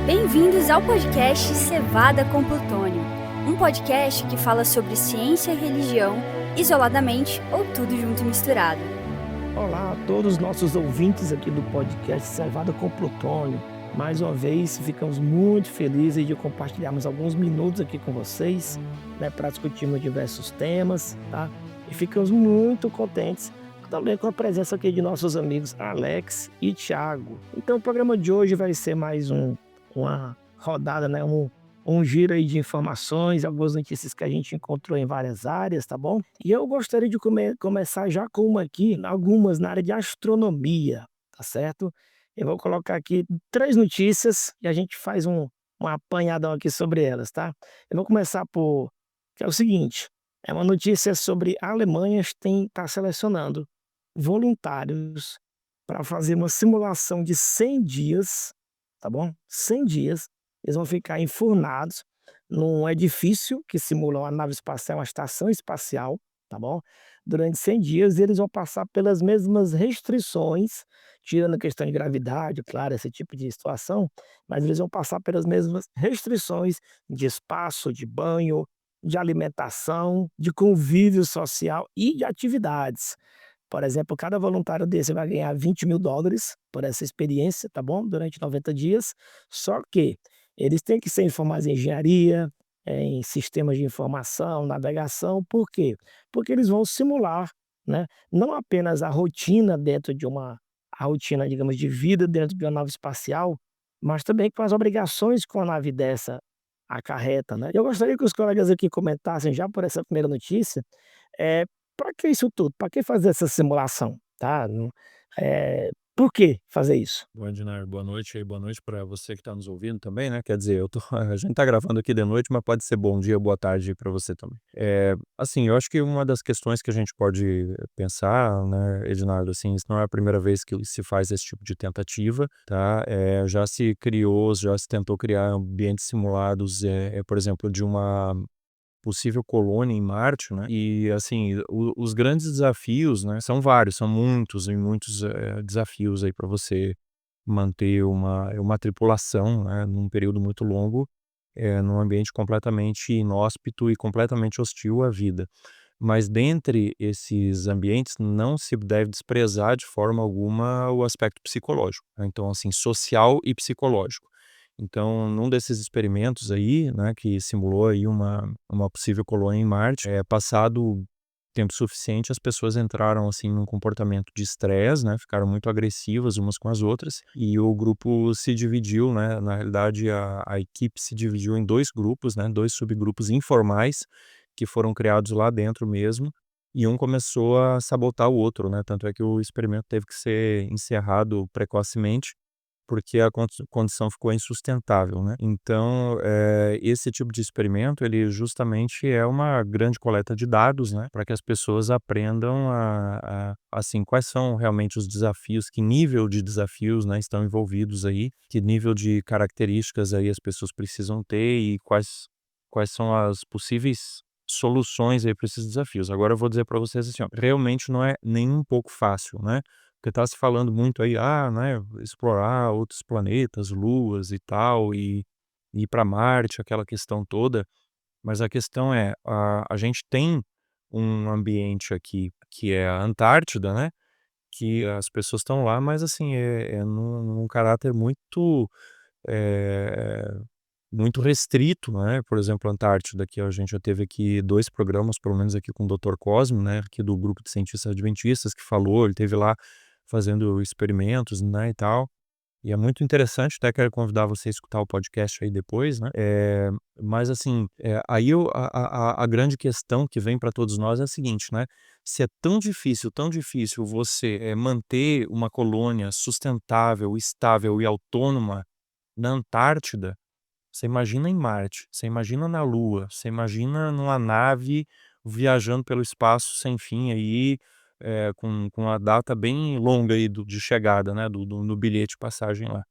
Bem-vindos ao podcast Cevada com Plutônio, um podcast que fala sobre ciência e religião, isoladamente ou tudo junto e misturado. Olá a todos os nossos ouvintes aqui do podcast Cevada com Plutônio. Mais uma vez, ficamos muito felizes de compartilharmos alguns minutos aqui com vocês, para discutirmos diversos temas, tá? E ficamos muito contentes também com a presença aqui de nossos amigos Alex e Thiago. Então o programa de hoje vai ser mais uma rodada, um giro aí de informações, algumas notícias que a gente encontrou em várias áreas, tá bom? E eu gostaria de começar já com uma aqui, algumas na área de astronomia, tá certo? Eu vou colocar aqui 3 notícias e a gente faz um apanhadão aqui sobre elas, tá? Eu vou começar que é o seguinte, é uma notícia sobre a Alemanha tá selecionando voluntários para fazer uma simulação de 100 dias, tá bom? 100 dias, eles vão ficar enfurnados num edifício que simula uma nave espacial, uma estação espacial, tá bom? Durante 100 dias eles vão passar pelas mesmas restrições, tirando a questão de gravidade, claro, esse tipo de situação, mas eles vão passar pelas mesmas restrições de espaço, de banho, de alimentação, de convívio social e de atividades. Por exemplo, cada voluntário desse vai ganhar $20.000 por essa experiência, tá bom? Durante 90 dias. Só que eles têm que ser formados em engenharia, em sistemas de informação, navegação. Por quê? Porque eles vão simular, né, não apenas a rotina, digamos, de vida dentro de uma nave espacial, mas também com as obrigações que uma nave dessa acarreta, né. Eu gostaria que os colegas aqui comentassem já por essa primeira notícia, eh para que isso tudo? Para que fazer essa simulação, tá? Por que fazer isso? Bom, Ednar, boa noite aí, boa noite para você que está nos ouvindo também, né? Quer dizer, a gente tá gravando aqui de noite, mas pode ser bom dia, boa tarde para você também. Assim, eu acho que uma das questões que a gente pode pensar, né, Ednardo, assim, isso não é a primeira vez que se faz esse tipo de tentativa, tá? Já se tentou criar ambientes simulados, por exemplo, de uma possível colônia em Marte, né? E assim, os grandes desafios, né, são vários, são muitos e muitos desafios aí para você manter uma tripulação, né, num período muito longo, num ambiente completamente inóspito e completamente hostil à vida. Mas dentre esses ambientes não se deve desprezar de forma alguma o aspecto psicológico, né? Então, assim, social e psicológico. Então, num desses experimentos aí, né, que simulou aí uma possível colônia em Marte, passado tempo suficiente, as pessoas entraram, assim, num comportamento de estresse, né, ficaram muito agressivas umas com as outras, e o grupo se dividiu, né, na realidade a equipe se dividiu em 2 grupos, né, 2 subgrupos informais, que foram criados lá dentro mesmo, e um começou a sabotar o outro, né, tanto é que o experimento teve que ser encerrado precocemente, porque a condição ficou insustentável, né. Então, esse tipo de experimento, ele justamente é uma grande coleta de dados, né, para que as pessoas aprendam assim, quais são realmente os desafios, que nível de desafios, né, estão envolvidos aí, que nível de características aí as pessoas precisam ter e quais são as possíveis soluções aí para esses desafios. Agora eu vou dizer para vocês assim, ó, realmente não é nem um pouco fácil, né. Porque tá se falando muito aí, né, explorar outros planetas, luas e tal, e ir para Marte, aquela questão toda, mas a questão é, a gente tem um ambiente aqui que é a Antártida, né, que as pessoas estão lá, mas assim, é num caráter eh, muito restrito, né, por exemplo, a Antártida, que a gente já teve aqui 2 programas, pelo menos aqui com o Dr. Cosme, né, aqui do grupo de cientistas adventistas que falou, ele esteve lá fazendo experimentos, né, e tal. E é muito interessante, até quero convidar você a escutar o podcast aí depois, né. Mas assim, aí a grande questão que vem para todos nós é a seguinte, né, se é tão difícil você, manter uma colônia sustentável, estável e autônoma na Antártida, você imagina em Marte, você imagina na Lua, você imagina numa nave viajando pelo espaço sem fim aí, com a data bem longa aí de chegada, né, no bilhete de passagem lá.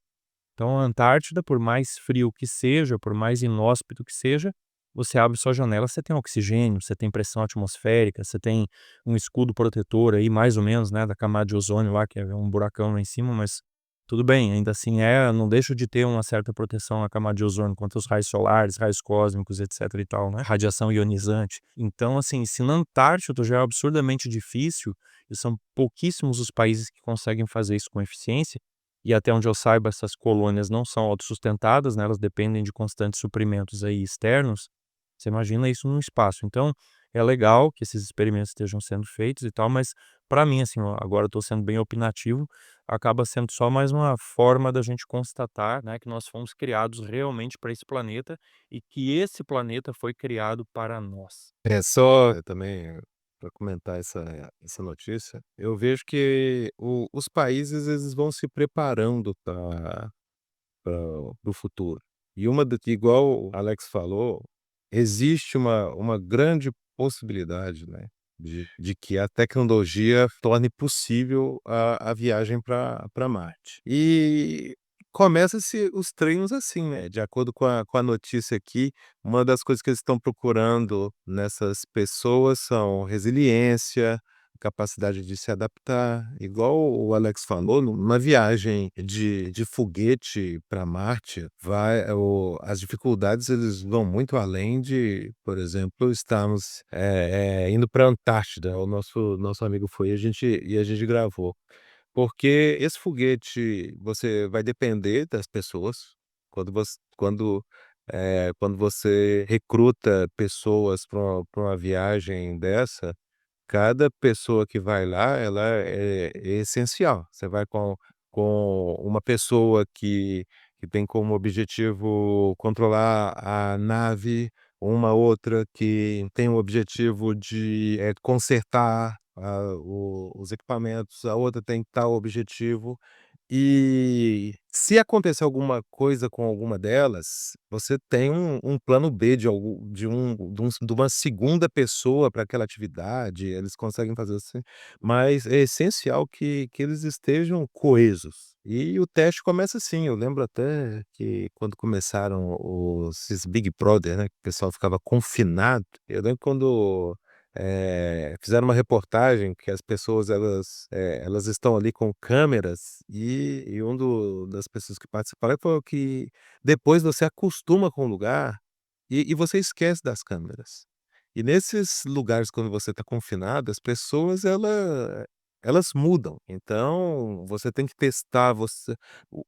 Então a Antártida, por mais frio que seja, por mais inóspito que seja, você abre sua janela, você tem oxigênio, você tem pressão atmosférica, você tem um escudo protetor aí mais ou menos, né, da camada de ozônio lá, que é um buracão lá em cima, mas tudo bem, ainda assim não deixa de ter uma certa proteção à camada de ozônio contra os raios solares, raios cósmicos, etc e tal, né, radiação ionizante. Então, assim, se na Antártida já é absurdamente difícil, e são pouquíssimos os países que conseguem fazer isso com eficiência, e até onde eu saiba essas colônias não são autossustentadas, né, elas dependem de constantes suprimentos aí externos, você imagina isso num espaço. Então, é legal que esses experimentos estejam sendo feitos e tal, mas para mim, assim, ó, agora eu tô sendo bem opinativo, acaba sendo só mais uma forma da gente constatar, né, que nós fomos criados realmente para esse planeta e que esse planeta foi criado para nós. Só também para comentar essa notícia, eu vejo que os países eles vão se preparando para o futuro. E igual o Alex falou, existe uma grande possibilidade, né, de que a tecnologia torne possível a viagem para Marte. E começa-se os treinos assim, né, de acordo com a notícia aqui, uma das coisas que eles estão procurando nessas pessoas são resiliência, capacidade de se adaptar, igual o Alex falou, numa viagem de foguete para Marte, as dificuldades eles vão muito além de, por exemplo, estarmos indo para a Antártida. O nosso amigo foi e a gente gravou. Porque esse foguete, você vai depender das pessoas. Quando você recruta pessoas para uma viagem dessa, cada pessoa que vai lá, ela é essencial. Você vai com uma pessoa que tem como objetivo controlar a nave, uma outra que tem o objetivo de, consertar os equipamentos, a outra tem tal objetivo. E se acontecer alguma coisa com alguma delas, você tem um plano B de uma segunda pessoa para aquela atividade, eles conseguem fazer assim, mas é essencial que eles estejam coesos. E o teste começa assim, eu lembro até que quando começaram esses Big Brother, né, que o pessoal ficava confinado, eu lembro quando fizeram uma reportagem que as pessoas elas estão ali com câmeras e das pessoas que participaram falou que depois você acostuma com o lugar e você esquece das câmeras. E nesses lugares quando você está confinado, as pessoas elas mudam, então você tem que testar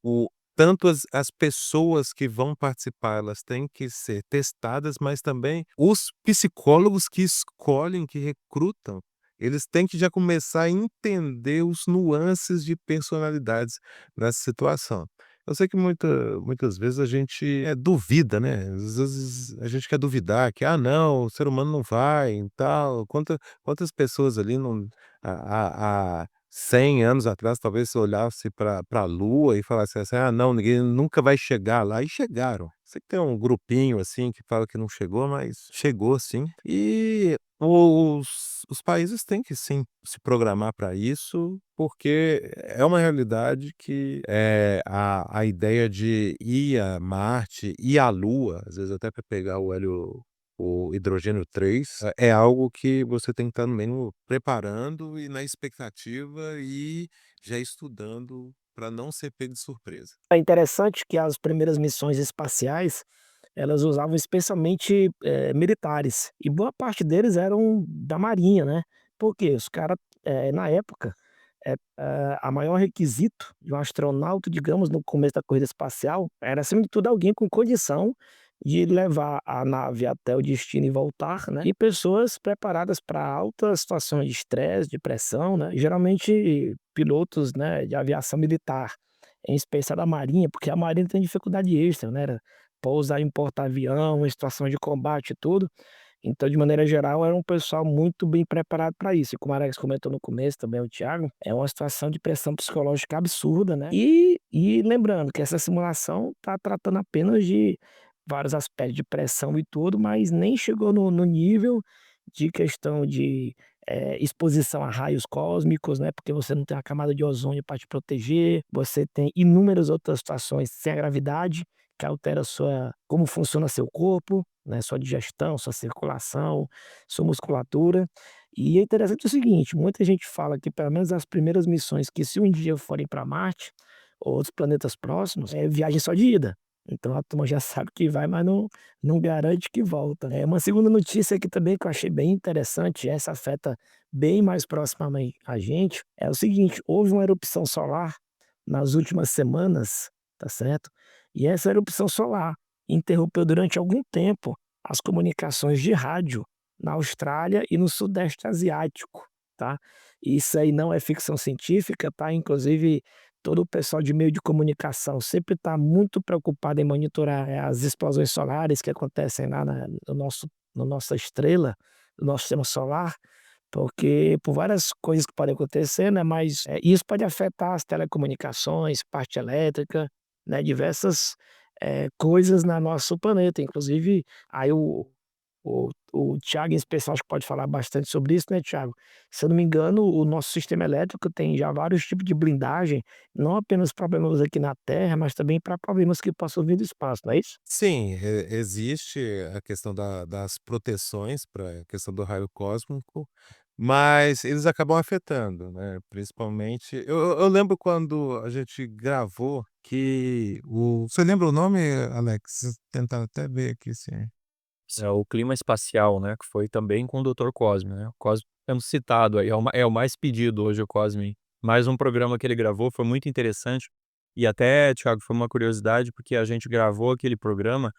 o tanto as pessoas que vão participar, elas têm que ser testadas, mas também os psicólogos que escolhem, que recrutam, eles têm que já começar a entender os nuances de personalidades nessa situação. Eu sei que muitas vezes a gente, duvida, né, às vezes a gente quer duvidar que: "Ah não, o ser humano não vai e tal", quantas pessoas ali não há 100 anos atrás, talvez se olhasse para a Lua e falasse assim: "Ah, não, ninguém nunca vai chegar lá", e chegaram. Sei que tem um grupinho, assim, que fala que não chegou, mas chegou sim. E os países têm que sim se programar para isso, porque é uma realidade que, a ideia de ir a Marte, ir à Lua, às vezes até para pegar o hidrogênio 3 é algo que você tem que estar no mínimo preparando e na expectativa e já estudando para não ser pego de surpresa. É interessante que as primeiras missões espaciais, elas usavam especialmente, militares, e boa parte deles eram da marinha, né. Porque os caras, na época, a maior requisito de um astronauta, digamos, no começo da corrida espacial, era acima de tudo alguém com condição de levar a nave até o destino e voltar, né, e pessoas preparadas para altas situações de estresse, de pressão, né, geralmente pilotos, né, de aviação militar, em especial da marinha, porque a marinha tem dificuldade extra, né, pousar em porta-avião, em situação de combate e tudo, então de maneira geral era um pessoal muito bem preparado para isso, e como o Alex comentou no começo também, o Thiago, é uma situação de pressão psicológica absurda, né, e lembrando que essa simulação está tratando apenas de vários aspectos de pressão e tudo, mas nem chegou no nível de questão de, exposição a raios cósmicos, né, porque você não tem a camada de ozônio para te proteger, você tem inúmeras outras situações sem a gravidade, que altera como funciona seu corpo, né, sua digestão, sua circulação, sua musculatura. E é interessante o seguinte, muita gente fala que pelo menos as primeiras missões que se um dia forem para Marte, outros planetas próximos, é viagem só de ida. Então a turma já sabe que vai, mas não garante que volta, né. Uma segunda notícia aqui também que eu achei bem interessante, essa afeta bem mais proximamente a gente, é o seguinte: houve uma erupção solar nas últimas semanas, tá certo? E essa erupção solar interrompeu durante algum tempo as comunicações de rádio na Austrália e no Sudeste Asiático, tá? Isso aí não é ficção científica, tá? Inclusive, todo o pessoal de meio de comunicação sempre está muito preocupado em monitorar as explosões solares que acontecem lá no nossa estrela, no nosso sistema solar, porque por várias coisas que podem acontecer, né, mas, isso pode afetar as telecomunicações, parte elétrica, né, diversas, coisas na nosso planeta, inclusive aí o Thiago em especial acho que pode falar bastante sobre isso, né, Thiago? Se eu não me engano, o nosso sistema elétrico tem já vários tipos de blindagem, não apenas problemas aqui na Terra, mas também para problemas que possam vir do espaço, não é isso? Sim, existe a questão das proteções para a questão do raio cósmico, mas eles acabam afetando, né, principalmente eu lembro quando a gente gravou que o você lembra o nome, Alex? Tentar até ver aqui se É o clima espacial, né, que foi também com o Dr. Cosme, né, o Cosme temos citado aí, é o mais pedido hoje o Cosme. Mais um programa que ele gravou, foi muito interessante, e até, Thiago, foi uma curiosidade, porque a gente gravou aquele programa,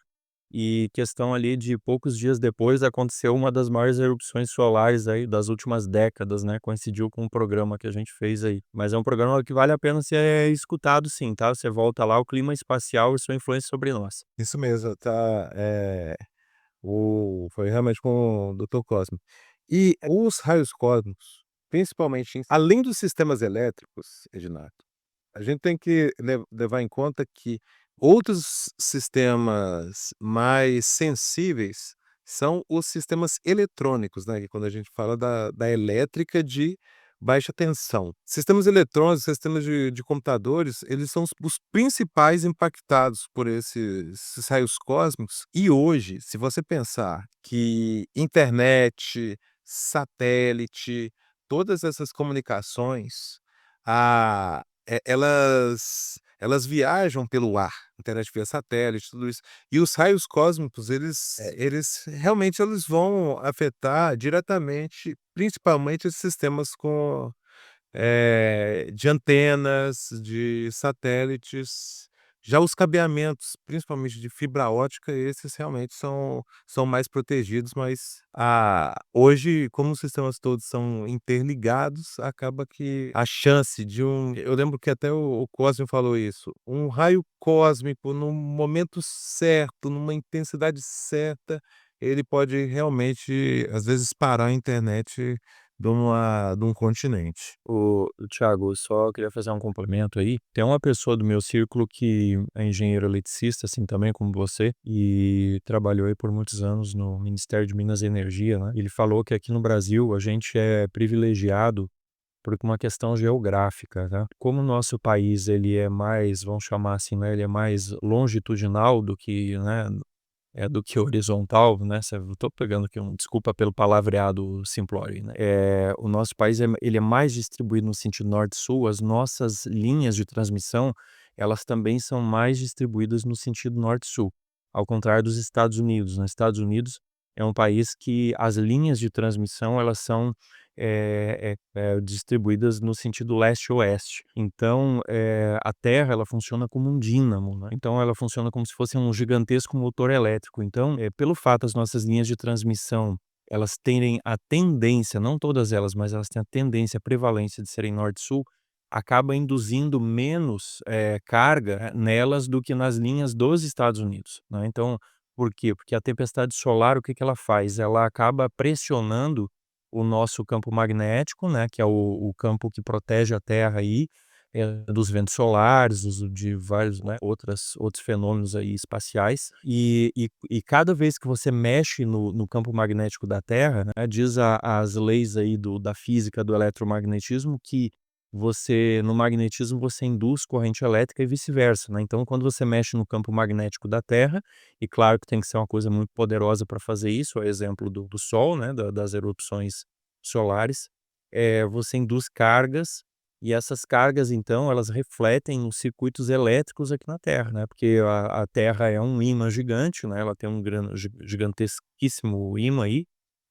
e questão ali de poucos dias depois aconteceu uma das maiores erupções solares aí das últimas décadas, né, coincidiu com o programa que a gente fez aí. Mas é um programa que vale a pena ser escutado sim, tá, você volta lá, o clima espacial e sua influência sobre nós. isso mesmo, tá, foi realmente com o Dr. Cosme. E os raios cósmicos, principalmente além dos sistemas elétricos, Edinato, a gente tem que levar em conta que outros sistemas mais sensíveis são os sistemas eletrônicos, né, que quando a gente fala da elétrica de baixa tensão. Sistemas eletrônicos, sistemas de computadores, eles são os principais impactados por esses raios cósmicos. E hoje, se você pensar que internet, satélite, todas essas comunicações, elas viajam pelo ar, internet via satélite, tudo isso. E os raios cósmicos, eles realmente eles vão afetar diretamente, principalmente esses sistemas de antenas, de satélites. Já os cabeamentos, principalmente de fibra ótica, esses realmente são mais protegidos, mas, hoje, como os sistemas todos são interligados, acaba que a chance de eu lembro que até o Cosme falou isso, um raio cósmico num momento certo, numa intensidade certa, ele pode realmente, às vezes, parar a internet de um continente. O Thiago, só queria fazer um complemento aí. Tem uma pessoa do meu círculo que é engenheiro eletricista, assim, também como você, e trabalhou aí por muitos anos no Ministério de Minas e Energia, né? Ele falou que aqui no Brasil a gente é privilegiado por uma questão geográfica, né? Como o nosso país ele é mais, vamos chamar assim, né? Ele é mais longitudinal do que, né? Do que horizontal, né, eu tô pegando aqui desculpa pelo palavreado simplório, né. O nosso país ele é mais distribuído no sentido norte-sul, as nossas linhas de transmissão, elas também são mais distribuídas no sentido norte-sul, ao contrário dos Estados Unidos. Nos Estados Unidos é um país que as linhas de transmissão elas são, distribuídas no sentido leste-oeste. Então, a Terra ela funciona como um dínamo, né, então ela funciona como se fosse um gigantesco motor elétrico. Então, pelo fato das nossas linhas de transmissão, elas terem a tendência, não todas elas, mas elas têm a tendência, a prevalência de serem norte-sul, acaba induzindo menos, carga nelas do que nas linhas dos Estados Unidos, né. Então, por quê? Porque a tempestade solar, o que que ela faz? Ela acaba pressionando o nosso campo magnético, né, que é o campo que protege a Terra aí, dos ventos solares, de vários, né, outros fenômenos aí espaciais. E cada vez que você mexe no campo magnético da Terra, né, diz as leis aí da física do eletromagnetismo que no magnetismo você induz corrente elétrica e vice-versa, né. Então quando você mexe no campo magnético da Terra, e claro que tem que ser uma coisa muito poderosa para fazer isso, é exemplo do Sol, né, das erupções solares, você induz cargas E essas cargas, então, elas refletem nos circuitos elétricos aqui na Terra, né? Porque a Terra é um ímã gigante, né? Ela tem um gigantesquíssimo ímã aí.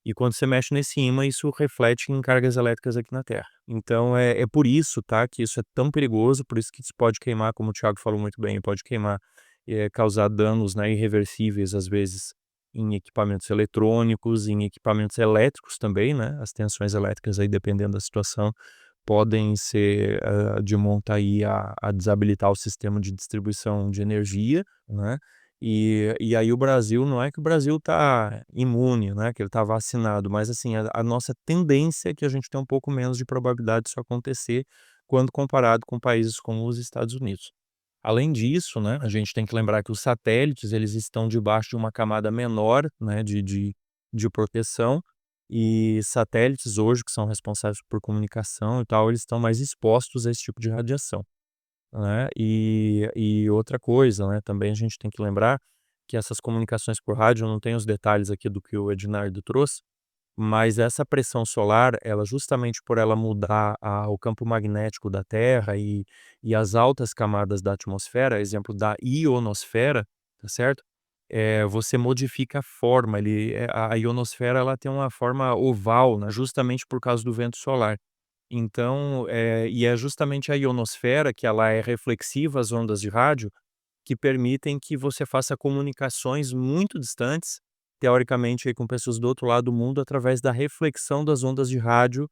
E quando você mexe nesse ímã, isso reflete em cargas elétricas aqui na Terra. Então é por isso, tá, que isso é tão perigoso, por isso que isso pode queimar, como o Thiago falou muito bem, pode queimar, causar danos, né, irreversíveis, às vezes, em equipamentos eletrônicos, em equipamentos elétricos também, né? As tensões elétricas aí, dependendo da situação, podem ser de monta aí a desabilitar o sistema de distribuição de energia, né? E aí o Brasil, não é que o Brasil está imune, né, que ele está vacinado, mas assim, a nossa tendência é que a gente tem um pouco menos de probabilidade disso acontecer quando comparado com países como os Estados Unidos. Além disso, né, a gente tem que lembrar que os satélites, eles estão debaixo de uma camada menor, né, de proteção, e satélites hoje que são responsáveis por comunicação e tal, eles estão mais expostos a esse tipo de radiação, né. E outra coisa, né, também a gente tem que lembrar que essas comunicações por rádio, eu não tenho os detalhes aqui do que o Ednardo trouxe, mas essa pressão solar, ela justamente por ela mudar o campo magnético da Terra e as altas camadas da atmosfera, exemplo da ionosfera, tá certo? Você modifica a forma, a ionosfera ela tem uma forma oval, né, justamente por causa do vento solar. Então, e é justamente a ionosfera que ela é reflexiva às ondas de rádio, que permitem que você faça comunicações muito distantes, teoricamente aí com pessoas do outro lado do mundo, através da reflexão das ondas de rádio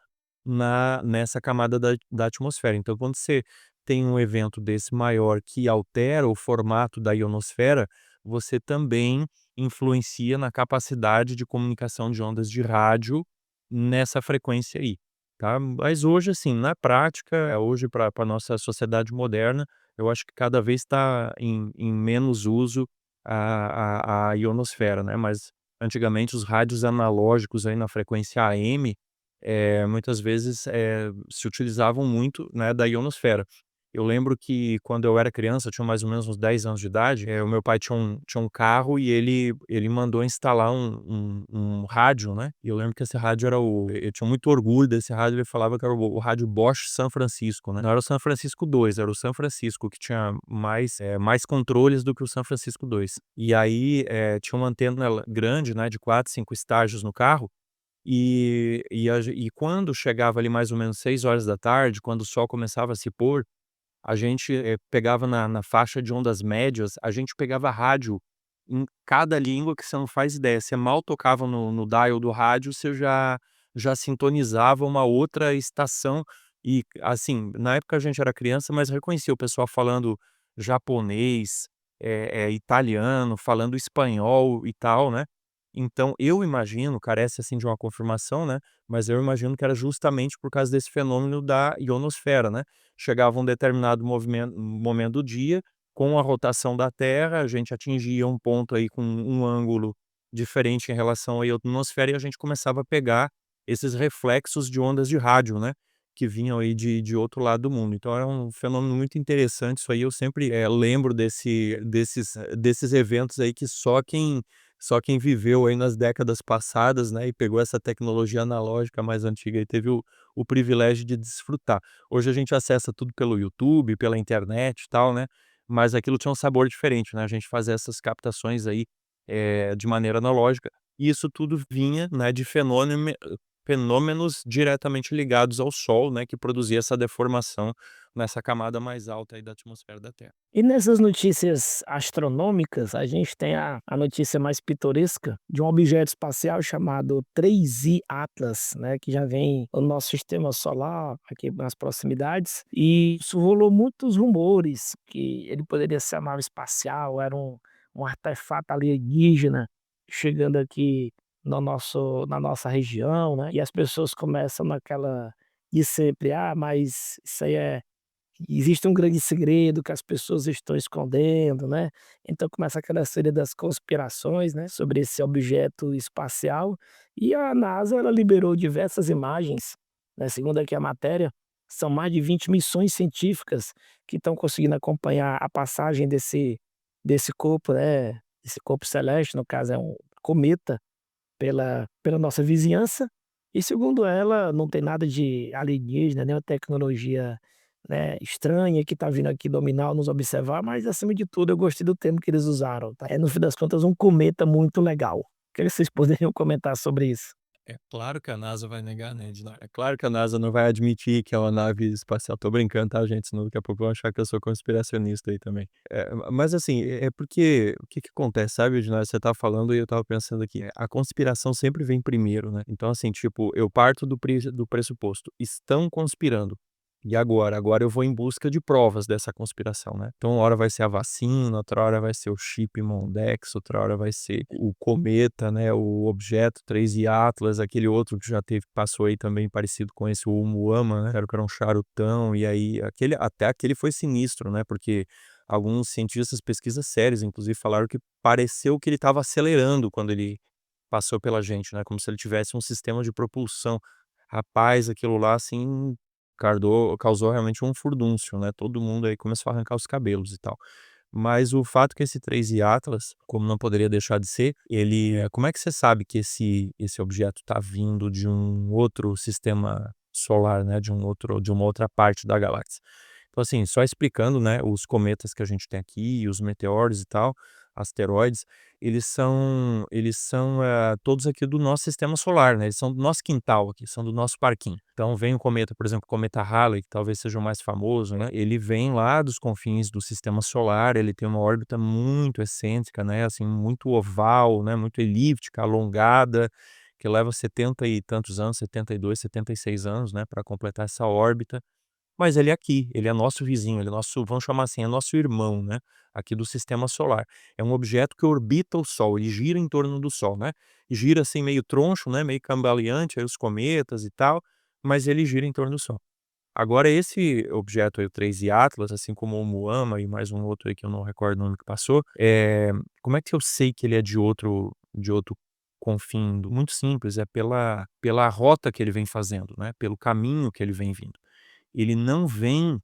nessa camada da atmosfera. Então, quando você tem um evento desse maior que altera o formato da ionosfera, você também influencia na capacidade de comunicação de ondas de rádio nessa frequência aí, tá. Mas hoje, assim, na prática, hoje para a nossa sociedade moderna, eu acho que cada vez está em menos uso a ionosfera, né, mas antigamente os rádios analógicos aí na frequência AM, muitas vezes, se utilizavam muito, né, da ionosfera. Eu lembro que quando eu era criança, eu tinha mais ou menos uns 10 anos de idade, o meu pai tinha um carro e ele mandou instalar um rádio, né, e eu lembro que esse rádio era eu tinha muito orgulho desse rádio, ele falava que era o rádio Bosch San Francisco, né, não era o San Francisco 2, era o San Francisco que tinha mais controles do que o San Francisco 2. E aí, tinha uma antena grande, né, de 4, 5 estágios no carro, e quando chegava ali mais ou menos 6 horas da tarde, quando o sol começava a se pôr, a gente, pegava na faixa de ondas médias, a gente pegava rádio em cada língua que você não faz ideia, você mal tocava no dial do rádio, você já sintonizava uma outra estação e, assim, na época a gente era criança, mas reconhecia o pessoal falando japonês, italiano, falando espanhol e tal, né. Então eu imagino, carece, assim, de uma confirmação, né, mas eu imagino que era justamente por causa desse fenômeno da ionosfera, né. Chegava um determinado momento do dia, com a rotação da Terra, a gente atingia um ponto aí com um ângulo diferente em relação à ionosfera e a gente começava a pegar esses reflexos de ondas de rádio, né, que vinham aí de outro lado do mundo. Então era um fenômeno muito interessante isso aí, eu sempre, lembro desses eventos aí que só quem viveu aí nas décadas passadas, né, e pegou essa tecnologia analógica mais antiga e teve o privilégio de desfrutar. Hoje a gente acessa tudo pelo YouTube, pela internet e tal, né, mas aquilo tinha um sabor diferente, né, a gente fazia essas captações aí, de maneira analógica, e isso tudo vinha, né, de fenômenos diretamente ligados ao Sol, né, que produzia essa deformação nessa camada mais alta aí da atmosfera da Terra. E nessas notícias astronômicas, a gente tem a notícia mais pitoresca de um objeto espacial chamado 3I Atlas, né, que já vem no nosso sistema solar, aqui nas proximidades, e isso rolou muitos rumores que ele poderia ser a nave espacial, era um artefato alienígena chegando aqui na nossa região, né, e as pessoas começam naquela de sempre: "Ah, mas isso aí existe um grande segredo que as pessoas estão escondendo", né. Então começa aquela série das conspirações, né, sobre esse objeto espacial, e a NASA ela liberou diversas imagens, né, segundo aqui a matéria, são mais de 20 missões científicas que estão conseguindo acompanhar a passagem desse corpo, né, esse corpo celeste, no caso é um cometa, pela nossa vizinhança, E segundo ela, não tem nada de alienígena, nenhuma tecnologia, né, estranha que está vindo aqui dominar ou nos observar, mas acima de tudo eu gostei do termo que eles usaram, tá? É no fim das contas um cometa muito legal. O que vocês poderiam comentar sobre isso? É claro que a NASA vai negar, né, Ednardo? É claro que a NASA não vai admitir que é uma nave espacial. Tô brincando, tá, gente? Senão daqui a pouco vão achar que eu sou conspiracionista aí também. Mas assim, é porque o que que acontece, sabe, Ednardo? Você tá falando e eu tava pensando aqui, a conspiração sempre vem primeiro, né? Então, assim, tipo, eu parto do pressuposto, estão conspirando. E agora? Agora eu vou em busca de provas dessa conspiração, né? Então, uma hora vai ser a vacina, outra hora vai ser o chip Mondex, outra hora vai ser o cometa, né? O objeto 3I Atlas, aquele outro que já teve, passou aí também parecido com esse, o Oumuamua, né? Que era um charutão, e aí até aquele foi sinistro, né? Porque alguns cientistas, pesquisas sérias, inclusive, falaram que pareceu que ele estava acelerando quando ele passou pela gente, né? Como se ele tivesse um sistema de propulsão. Rapaz, aquilo lá, assim, causou realmente um furdúncio, né? Todo mundo aí começou a arrancar os cabelos e tal. Mas o fato que esse 3I Atlas, como não poderia deixar de ser, como é que você sabe que esse objeto está vindo de um outro sistema solar, né? De uma outra parte da galáxia? Então, assim, só explicando, né, os cometas que a gente tem aqui, os meteoros e tal, asteroides, eles são todos aqui do nosso sistema solar, né? Eles são do nosso quintal aqui, são do nosso parquinho. Então vem o cometa, por exemplo, o cometa Halley, que talvez seja o mais famoso, né? Ele vem lá dos confins do sistema solar, ele tem uma órbita muito excêntrica, né? Assim, muito oval, né? Muito elíptica, alongada, que leva 70 e tantos anos, 72, 76 anos, né, para completar essa órbita. Mas ele é aqui, ele é nosso vizinho, ele é nosso, vamos chamar assim, é nosso irmão, né, aqui do sistema solar. É um objeto que orbita o Sol, ele gira em torno do Sol, né, e gira assim meio troncho, né, meio cambaleante, aí os cometas e tal, mas ele gira em torno do Sol. Agora esse objeto aí, o 3I Atlas, assim como o Oumuamua e mais um outro aí que eu não recordo o nome que passou, como é que eu sei que ele é de outro confim? Muito simples, é pela rota que ele vem fazendo, né, pelo caminho que ele vem vindo. Ele não vem,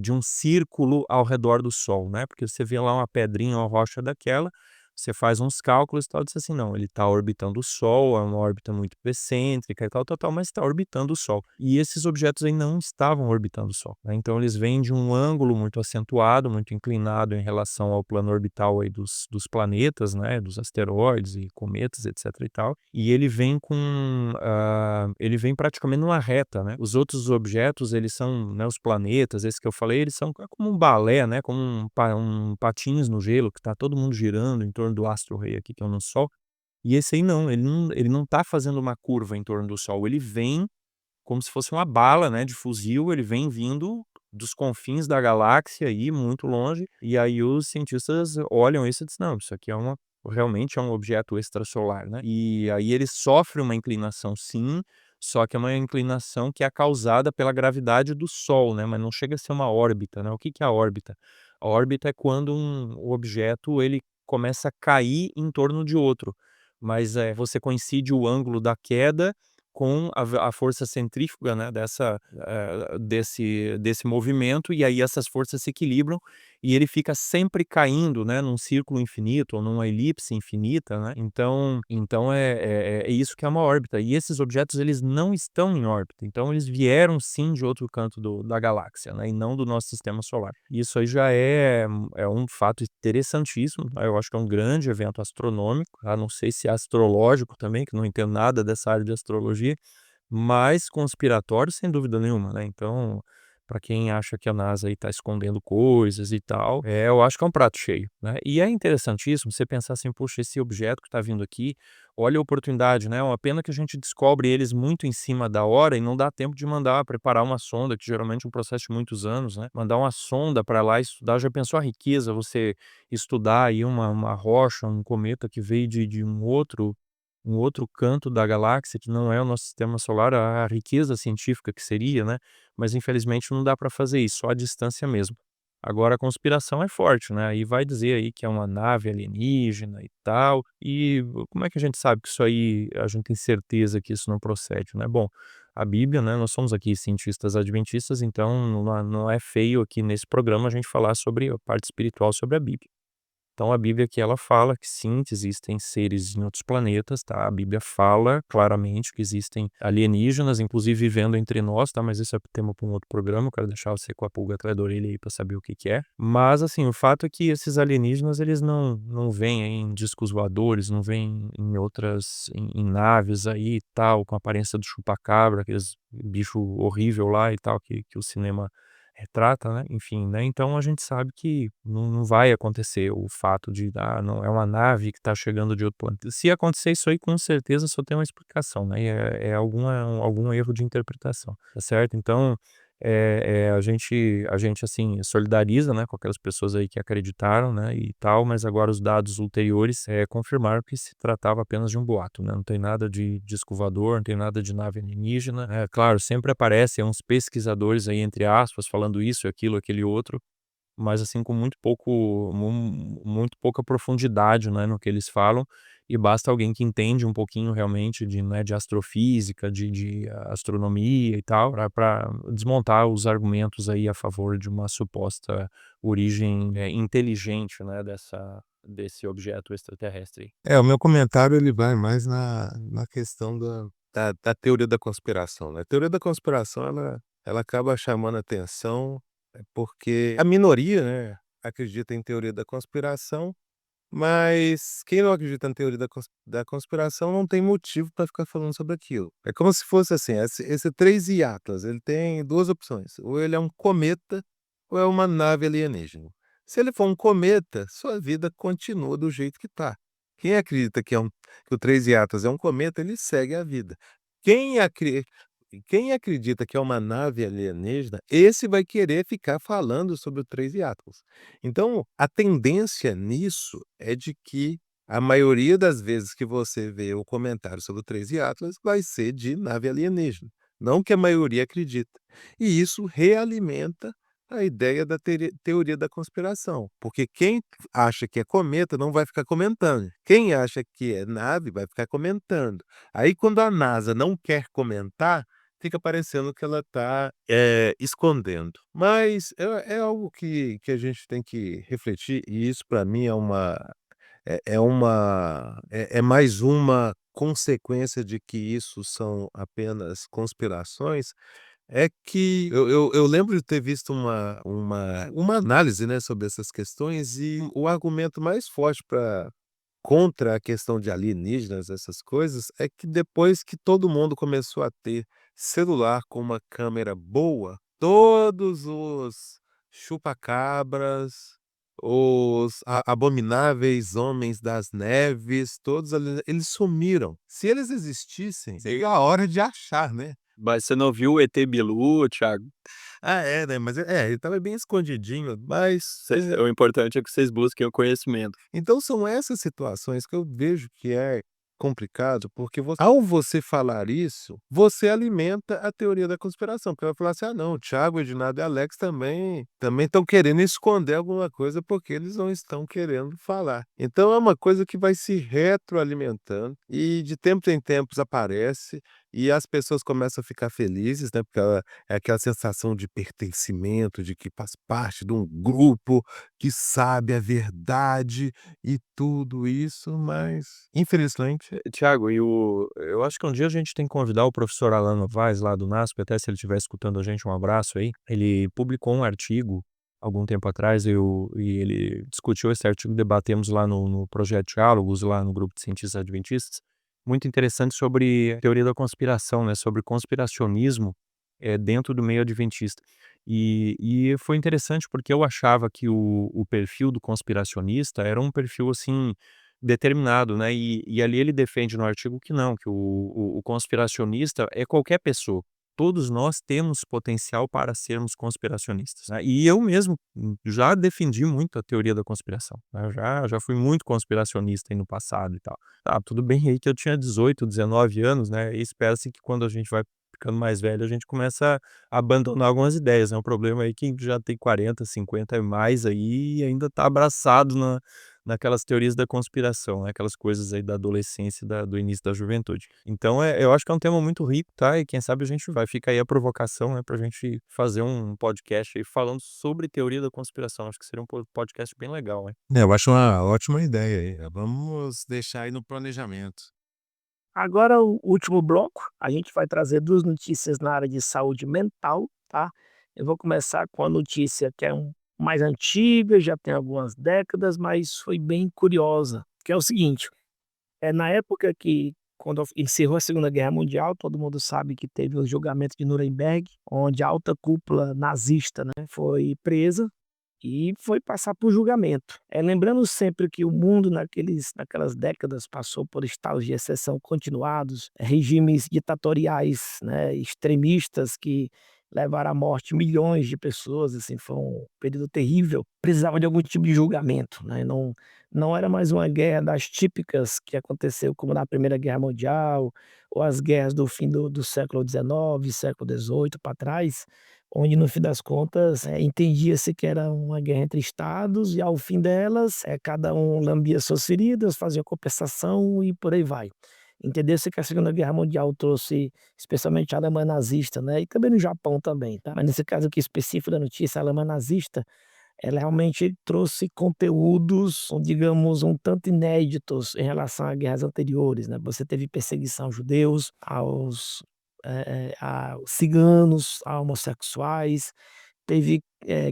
de um círculo ao redor do Sol, né, porque você vê lá uma pedrinha, uma rocha daquela, você faz uns cálculos e tal, diz assim: "Não, ele está orbitando o Sol, é uma órbita muito excêntrica e tal, tal, tal, mas está orbitando o Sol". E esses objetos aí não estavam orbitando o Sol, né, então eles vêm de um ângulo muito acentuado, muito inclinado em relação ao plano orbital aí dos planetas, né, dos asteroides e cometas, etc e tal, e ele vem praticamente numa reta, né. Os outros objetos, eles são, né, os planetas, esse que eu falei, eles são como um balé, né, como um patins no gelo, que tá todo mundo girando em torno do astro-rei aqui, que é o nosso Sol. E esse aí não, ele não tá fazendo uma curva em torno do Sol, ele vem como se fosse uma bala, né, de fuzil, ele vem vindo dos confins da galáxia aí, muito longe, e aí os cientistas olham isso e dizem: "Não, isso aqui realmente é um objeto extrasolar", né. E aí ele sofre uma inclinação sim, só que é uma inclinação que é causada pela gravidade do Sol, né, mas não chega a ser uma órbita, né. O que que é a órbita? A órbita é quando o objeto ele começa a cair em torno de outro, mas, você coincide o ângulo da queda com a força centrífuga, né, desse movimento, e aí essas forças se equilibram, e ele fica sempre caindo, né, num círculo infinito ou numa elipse infinita, né. Então é isso que é uma órbita. E esses objetos eles não estão em órbita, então eles vieram sim de outro canto da galáxia, né, e não do nosso sistema solar. Isso aí já é um fato interessantíssimo, tá, eu acho que é um grande evento astronômico, não sei se é astrológico também, que não entendo nada dessa área de astrologia, mas conspiratório sem dúvida nenhuma, né, então, para quem acha que a NASA aí tá escondendo coisas e tal, eu acho que é um prato cheio, né. E é interessantíssimo você pensar assim: "Poxa, esse objeto que tá vindo aqui, olha a oportunidade, né, é uma pena que a gente descobre eles muito em cima da hora e não dá tempo de mandar preparar uma sonda", que geralmente é um processo de muitos anos, né, mandar uma sonda para lá estudar. Já pensou a riqueza você estudar aí uma rocha, um cometa que veio de um outro canto da galáxia que não é o nosso sistema solar, a riqueza científica que seria, né, mas infelizmente não dá para fazer isso, só a distância mesmo. Agora a conspiração é forte, né, aí vai dizer aí que é uma nave alienígena e tal, e como é que a gente sabe que isso aí a gente tem certeza que isso não procede, né? Bom, a Bíblia, né, nós somos aqui cientistas adventistas, então não é feio aqui nesse programa a gente falar sobre a parte espiritual sobre a Bíblia. Então a Bíblia aqui ela fala que sim, que existem seres em outros planetas, tá? A Bíblia fala claramente que existem alienígenas, inclusive vivendo entre nós, tá? Mas isso é tema para um outro programa, eu quero deixar você com a pulga atrás da orelha aí para saber o que que é. Mas assim, o fato é que esses alienígenas, eles não vêm em discos voadores, não vêm em outras, em naves aí e tal, com a aparência do chupacabra, aqueles bicho horrível lá e tal, que o cinema retrata, né, enfim, né, então a gente sabe que não vai acontecer o fato de, não, é uma nave que está chegando de outro planeta. Se acontecer isso aí, com certeza só tem uma explicação, né, e é algum erro de interpretação, tá certo? Então, a gente, assim, solidariza, né, com aquelas pessoas aí que acreditaram, né, e tal, mas agora os dados ulteriores, confirmaram que se tratava apenas de um boato, né, não tem nada de disco voador, não tem nada de nave alienígena. É claro, sempre aparecem uns pesquisadores aí, entre aspas, falando isso, aquilo, aquele outro, mas assim com muito pouca profundidade, né, no que eles falam, e basta alguém que entende um pouquinho realmente de, né, de astrofísica, de astronomia e tal, para desmontar os argumentos aí a favor de uma suposta origem, inteligente, né, desse objeto extraterrestre. O meu comentário ele vai mais na questão da teoria da conspiração, né. A teoria da conspiração ela acaba chamando atenção, porque a minoria, né, acredita em teoria da conspiração, mas quem não acredita em teoria da conspiração não tem motivo para ficar falando sobre aquilo. É como se fosse assim, esse 3I Atlas, ele tem 2 opções, ou ele é um cometa ou é uma nave alienígena. Se ele for um cometa, sua vida continua do jeito que está. Quem acredita que o 3I Atlas é um cometa, ele segue a vida. Quem acre quem acredita que é uma nave alienígena, esse vai querer ficar falando sobre o 3 Atlas. Então, a tendência nisso é de que a maioria das vezes que você vê o comentário sobre o 3 Atlas vai ser de nave alienígena, não que a maioria acredita. E isso realimenta a ideia da teoria da conspiração, porque quem acha que é cometa não vai ficar comentando. Quem acha que é nave vai ficar comentando. Aí quando a NASA não quer comentar, fica parecendo que ela está escondendo. Mas é algo que a gente tem que refletir, e isso para mim é mais uma consequência de que isso são apenas conspirações, é que eu lembro de ter visto uma análise, né, sobre essas questões, e o argumento mais forte para contra a questão de alienígenas, essas coisas, é que depois que todo mundo começou a ter celular com uma câmera boa, todos os chupacabras, os abomináveis homens das neves, todos ali, eles sumiram. Se eles existissem, seria a hora de achar, né. Mas você não viu o ET Bilu, Thiago? Né, mas ele estava bem escondidinho, mas O importante é que vocês busquem o conhecimento. então são essas situações que eu vejo que é complicado, porque ao você falar isso, você alimenta a teoria da conspiração, porque vai falar assim: "Ah não, o Thiago, o Edinardo e Alex também estão querendo esconder alguma coisa, porque eles não estão querendo falar". Então é uma coisa que vai se retroalimentando e de tempos em tempos aparece, e as pessoas começam a ficar felizes, né, porque é aquela sensação de pertencimento, de que faz parte de um grupo que sabe a verdade e tudo isso, mas infelizmente Tiago, eu acho que um dia a gente tem que convidar o professor Alan Novaes, lá do NASP, até se ele estiver escutando a gente, um abraço aí. Ele publicou um artigo algum tempo atrás, e ele discutiu esse artigo, debatemos lá no Projeto Diálogos, lá no grupo de cientistas adventistas, muito interessante sobre a teoria da conspiração, né, sobre conspiracionismo dentro do meio adventista. E foi interessante porque eu achava que o perfil do conspiracionista era um perfil assim determinado, né? E ali ele defende no artigo que não, que o conspiracionista é qualquer pessoa. Todos nós temos potencial para sermos conspiracionistas, né? E eu mesmo já defendi muito a teoria da conspiração, né? Eu já fui muito conspiracionista aí no passado e tal. Tudo bem aí que eu tinha 18, 19 anos, né? E espera-se que quando a gente vai ficando mais velho, a gente começa a abandonar algumas ideias, né? O problema aí é que já tem 40, 50 e mais aí e ainda tá abraçado naquelas teorias da conspiração, né, aquelas coisas aí da adolescência e do início da juventude. Então eu acho que é um tema muito rico, tá, e quem sabe a gente vai fica aí a provocação, né, pra gente fazer um podcast aí falando sobre teoria da conspiração, acho que seria um podcast bem legal, né. Eu acho uma ótima ideia aí. Vamos deixar aí no planejamento. Agora, o último bloco, a gente vai trazer 2 notícias na área de saúde mental, tá. Eu vou começar com a notícia que é mais antiga, já tem algumas décadas, mas foi bem curiosa, que é o seguinte: na época que quando encerrou a Segunda Guerra Mundial, todo mundo sabe que teve o julgamento de Nuremberg, onde a alta cúpula nazista, né, foi presa e foi passar por julgamento. Lembrando sempre que o mundo naquelas décadas passou por estados de exceção continuados, regimes ditatoriais, né, extremistas que levaram à morte milhões de pessoas, assim, foi um período terrível. Precisava de algum tipo de julgamento, né, não era mais uma guerra das típicas que aconteceu como na Primeira Guerra Mundial, ou as guerras do fim do século XIX, século XVIII para trás, onde no fim das contas, entendia-se que era uma guerra entre estados e ao fim delas, cada um lambia suas feridas, fazia compensação e por aí vai. Entendeu-se que a Segunda Guerra Mundial trouxe, especialmente a Alemanha nazista, né, e também no Japão também, tá, mas nesse caso aqui específico da notícia, a Alemanha nazista, ela realmente trouxe conteúdos, digamos, um tanto inéditos em relação a guerras anteriores, né. Você teve perseguição aos judeus, a ciganos, a homossexuais, teve,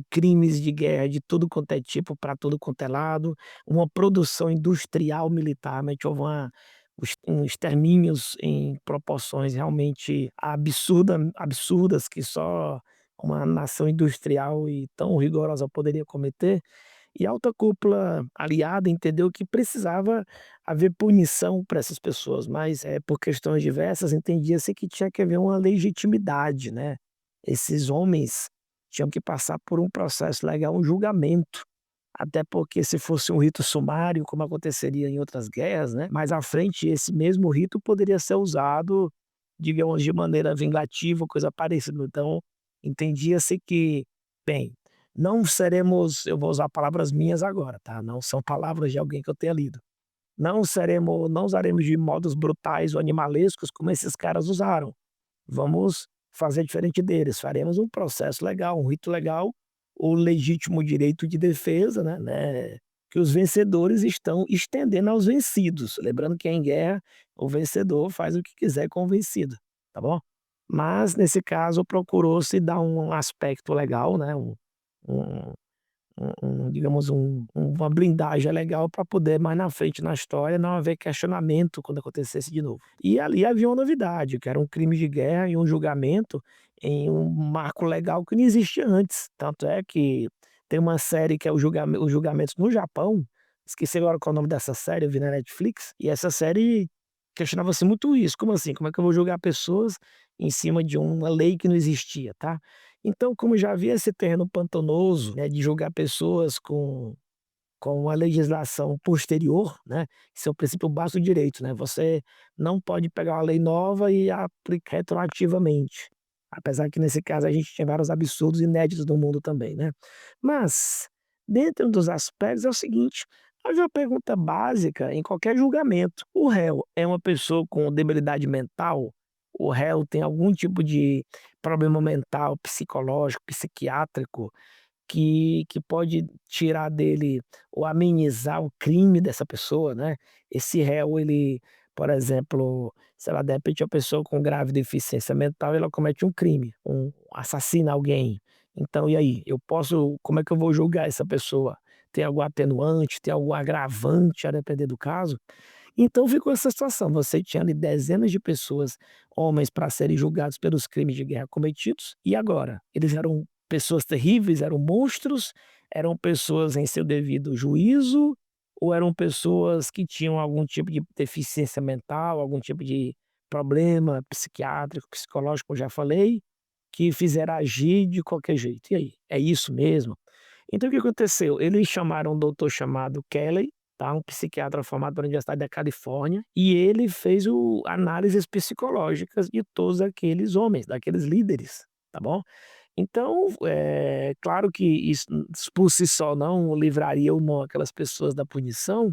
crimes de guerra de tudo quanto é tipo, para tudo quanto é lado, uma produção industrial militar, realmente houve extermínios em proporções realmente absurdas que só uma nação industrial e tão rigorosa poderia cometer. E a alta cúpula aliada entendeu que precisava haver punição para essas pessoas, mas, por questões diversas, entendia-se que tinha que haver uma legitimidade, né. Esses homens tinham que passar por um processo legal, um julgamento, até porque se fosse um rito sumário, como aconteceria em outras guerras, né, mais à frente esse mesmo rito poderia ser usado, digamos, de maneira vingativa, coisa parecida. Então, entendia-se que, bem, não seremos, eu vou usar palavras minhas agora, tá, não são palavras de alguém que eu tenha lido. Não usaremos de modos brutais ou animalescos como esses caras usaram. Vamos fazer diferente deles, faremos um processo legal, um rito legal, o legítimo direito de defesa, né, que os vencedores estão estendendo aos vencidos. Lembrando que em guerra, o vencedor faz o que quiser com o vencido, tá bom? Mas nesse caso procurou-se dar um aspecto legal, né, um digamos, uma blindagem legal para poder mais na frente na história não haver questionamento quando acontecesse de novo. E ali havia uma novidade, que era um crime de guerra e um julgamento em um marco legal que não existia antes. Tanto é que tem uma série que é Os Julgamentos no Japão, esqueci agora qual é o nome dessa série, eu vi na Netflix, e essa série questionava-se muito isso, como assim? Como é que eu vou julgar pessoas em cima de uma lei que não existia, tá? Então, como já havia esse terreno pantanoso, né, de julgar pessoas com a legislação posterior, né, isso é o princípio básico do direito, né, você não pode pegar uma lei nova e aplicar retroativamente, apesar que nesse caso a gente tinha vários absurdos inéditos no mundo também, né. Mas, dentro dos aspectos é o seguinte, havia uma pergunta básica em qualquer julgamento: o réu é uma pessoa com debilidade mental? O réu tem algum tipo de problema mental, psicológico, psiquiátrico, que pode tirar dele ou amenizar o crime dessa pessoa, né. Esse réu ele, por exemplo, sei lá, de repente uma pessoa com grave deficiência mental, ela comete um crime, assassina alguém. Então e aí, como é que eu vou julgar essa pessoa? Tem algum atenuante, tem algum agravante a depender do caso? Então ficou essa situação, você tinha ali dezenas de pessoas, homens para serem julgados pelos crimes de guerra cometidos, e agora? Eles eram pessoas terríveis, eram monstros, eram pessoas em seu devido juízo, ou eram pessoas que tinham algum tipo de deficiência mental, algum tipo de problema psiquiátrico, psicológico, como já falei, que fizeram agir de qualquer jeito. E aí, é isso mesmo? Então o que aconteceu? Eles chamaram um doutor chamado Kelly, tá, um psiquiatra formado pela Universidade da Califórnia, e ele fez análises psicológicas de todos aqueles homens, daqueles líderes, tá bom? Então, claro que isso por si só não livraria ou não aquelas pessoas da punição,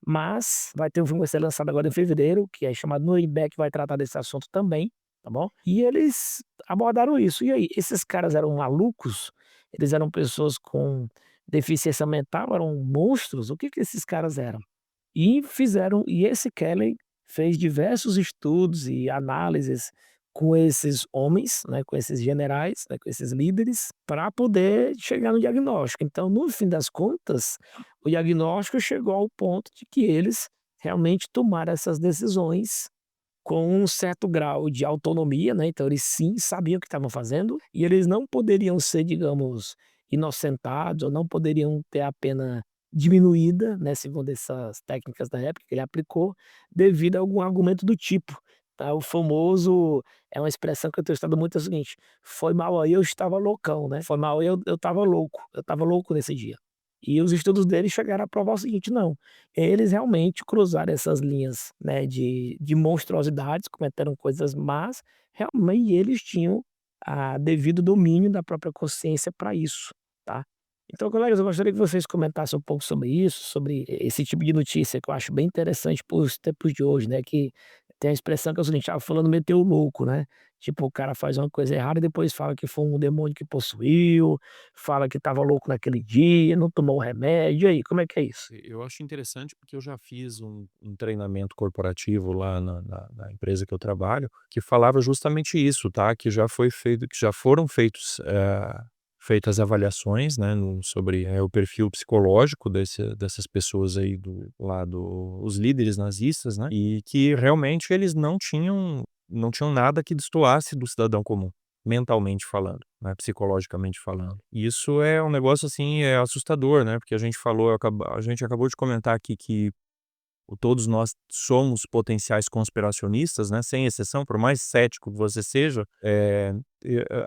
mas vai ter um filme que vai ser lançado agora em fevereiro, que é chamado Nuremberg, que vai tratar desse assunto também, tá bom? E eles abordaram isso. E aí, esses caras eram malucos? Eles eram pessoas com deficiência mental, eram monstros? O que que esses caras eram? E esse Kelly fez diversos estudos e análises com esses homens, né, com esses generais, né, com esses líderes, para poder chegar no diagnóstico. Então, no fim das contas, o diagnóstico chegou ao ponto de que eles realmente tomaram essas decisões com um certo grau de autonomia, né, então eles sim sabiam o que estavam fazendo, e eles não poderiam ser, digamos, inocentados ou não poderiam ter a pena diminuída, né, segundo essas técnicas da época que ele aplicou, devido a algum argumento do tipo, tá, o famoso é uma expressão que eu tenho estudado muito, é o seguinte: "Foi mal aí, eu estava loucão", né, "Foi mal aí, eu estava louco nesse dia". E os estudos dele chegaram a provar o seguinte: não, eles realmente cruzaram essas linhas, né, de monstruosidades, cometeram coisas más, realmente eles tinham a devido domínio da própria consciência para isso, tá. Então, colegas, eu gostaria que vocês comentassem um pouco sobre isso, sobre esse tipo de notícia que eu acho bem interessante para os tempos de hoje, né, que tem a expressão que é o seguinte: "Ah, fulano meteu o louco", né. Tipo, o cara faz uma coisa errada e depois fala que foi um demônio que possuiu, fala que estava louco naquele dia, não tomou o remédio, e aí, como é que é isso? Eu acho interessante porque eu já fiz um treinamento corporativo lá na empresa que eu trabalho, que falava justamente isso, tá? Que já foi feito, que já foram feitas avaliações, né, sobre o perfil psicológico dessas pessoas aí os líderes nazistas, né? E que realmente eles não tinham nada que destoasse do cidadão comum, mentalmente falando, né, psicologicamente falando. E isso é um negócio, assim, assustador, né, porque a gente acabou de comentar aqui que todos nós somos potenciais conspiracionistas, né, sem exceção, por mais cético que você seja,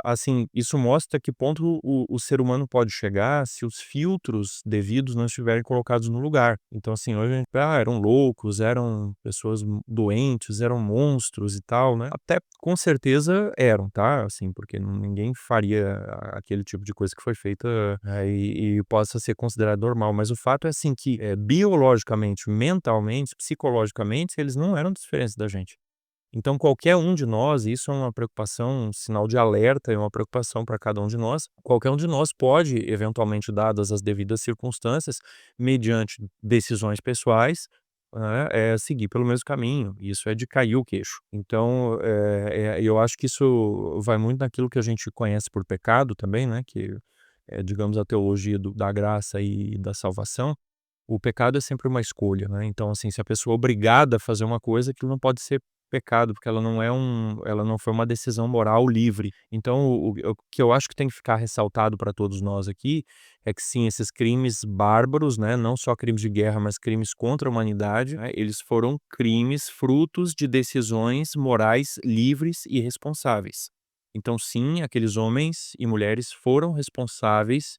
assim, isso mostra que ponto o ser humano pode chegar se os filtros devidos não estiverem colocados no lugar. Então, assim, hoje a gente, eram loucos, eram pessoas doentes, eram monstros e tal, né? Até com certeza eram, tá? Assim, porque ninguém faria aquele tipo de coisa que foi feita, e possa ser considerado normal. Mas o fato é assim que, biologicamente, mentalmente, psicologicamente, eles não eram diferentes da gente. Então qualquer um de nós, e isso é uma preocupação, um sinal de alerta, é uma preocupação para cada um de nós, qualquer um de nós pode, eventualmente dadas as devidas circunstâncias, mediante decisões pessoais, né, seguir pelo mesmo caminho, isso é de cair o queixo. Então, eu acho que isso vai muito naquilo que a gente conhece por pecado também, né, que é, digamos, a teologia da graça e da salvação. O pecado é sempre uma escolha, né, então, assim, se a pessoa é obrigada a fazer uma coisa, aquilo não pode ser pecado, porque ela não foi uma decisão moral livre. Então o que eu acho que tem que ficar ressaltado para todos nós aqui, é que sim, esses crimes bárbaros, né, não só crimes de guerra, mas crimes contra a humanidade, né, eles foram crimes frutos de decisões morais livres e responsáveis. Então sim, aqueles homens e mulheres foram responsáveis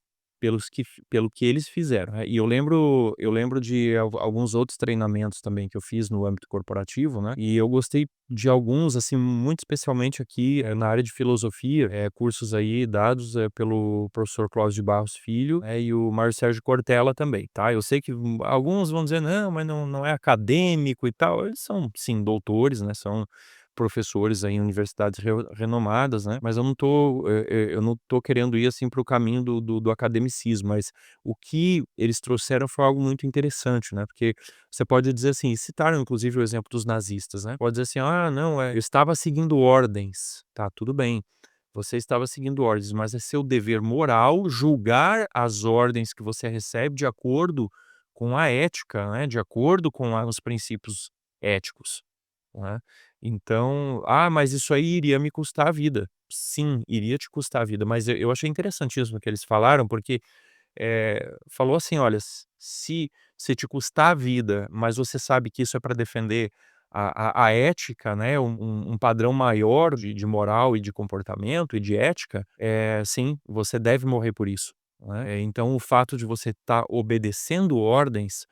pelo que eles fizeram, né. E eu lembro de alguns outros treinamentos também que eu fiz no âmbito corporativo, né, e eu gostei de alguns, assim, muito especialmente aqui, na área de filosofia, cursos aí dados, pelo professor Cláudio de Barros Filho, e o Mário Sérgio Cortella também, tá. Eu sei que alguns vão dizer: "Não, mas não é acadêmico e tal", eles são sim doutores, né, são professores aí em universidades renomadas, né, mas eu não tô querendo ir, assim, para o caminho do academicismo, mas o que eles trouxeram foi algo muito interessante, né, porque você pode dizer assim, citaram inclusive o exemplo dos nazistas, né, pode dizer assim: "Ah, não, eu estava seguindo ordens", tá, tudo bem, você estava seguindo ordens, mas é seu dever moral julgar as ordens que você recebe de acordo com a ética, né, de acordo com os princípios éticos. Né. Então: "Ah, mas isso aí iria me custar a vida". Sim, iria te custar a vida, mas eu achei interessantíssimo o que eles falaram, porque, falou assim: "Olha, se te custar a vida, mas você sabe que isso é para defender a ética, né, um padrão maior de moral e de comportamento e de ética, sim, você deve morrer por isso", né. Então o fato de você estar obedecendo ordens,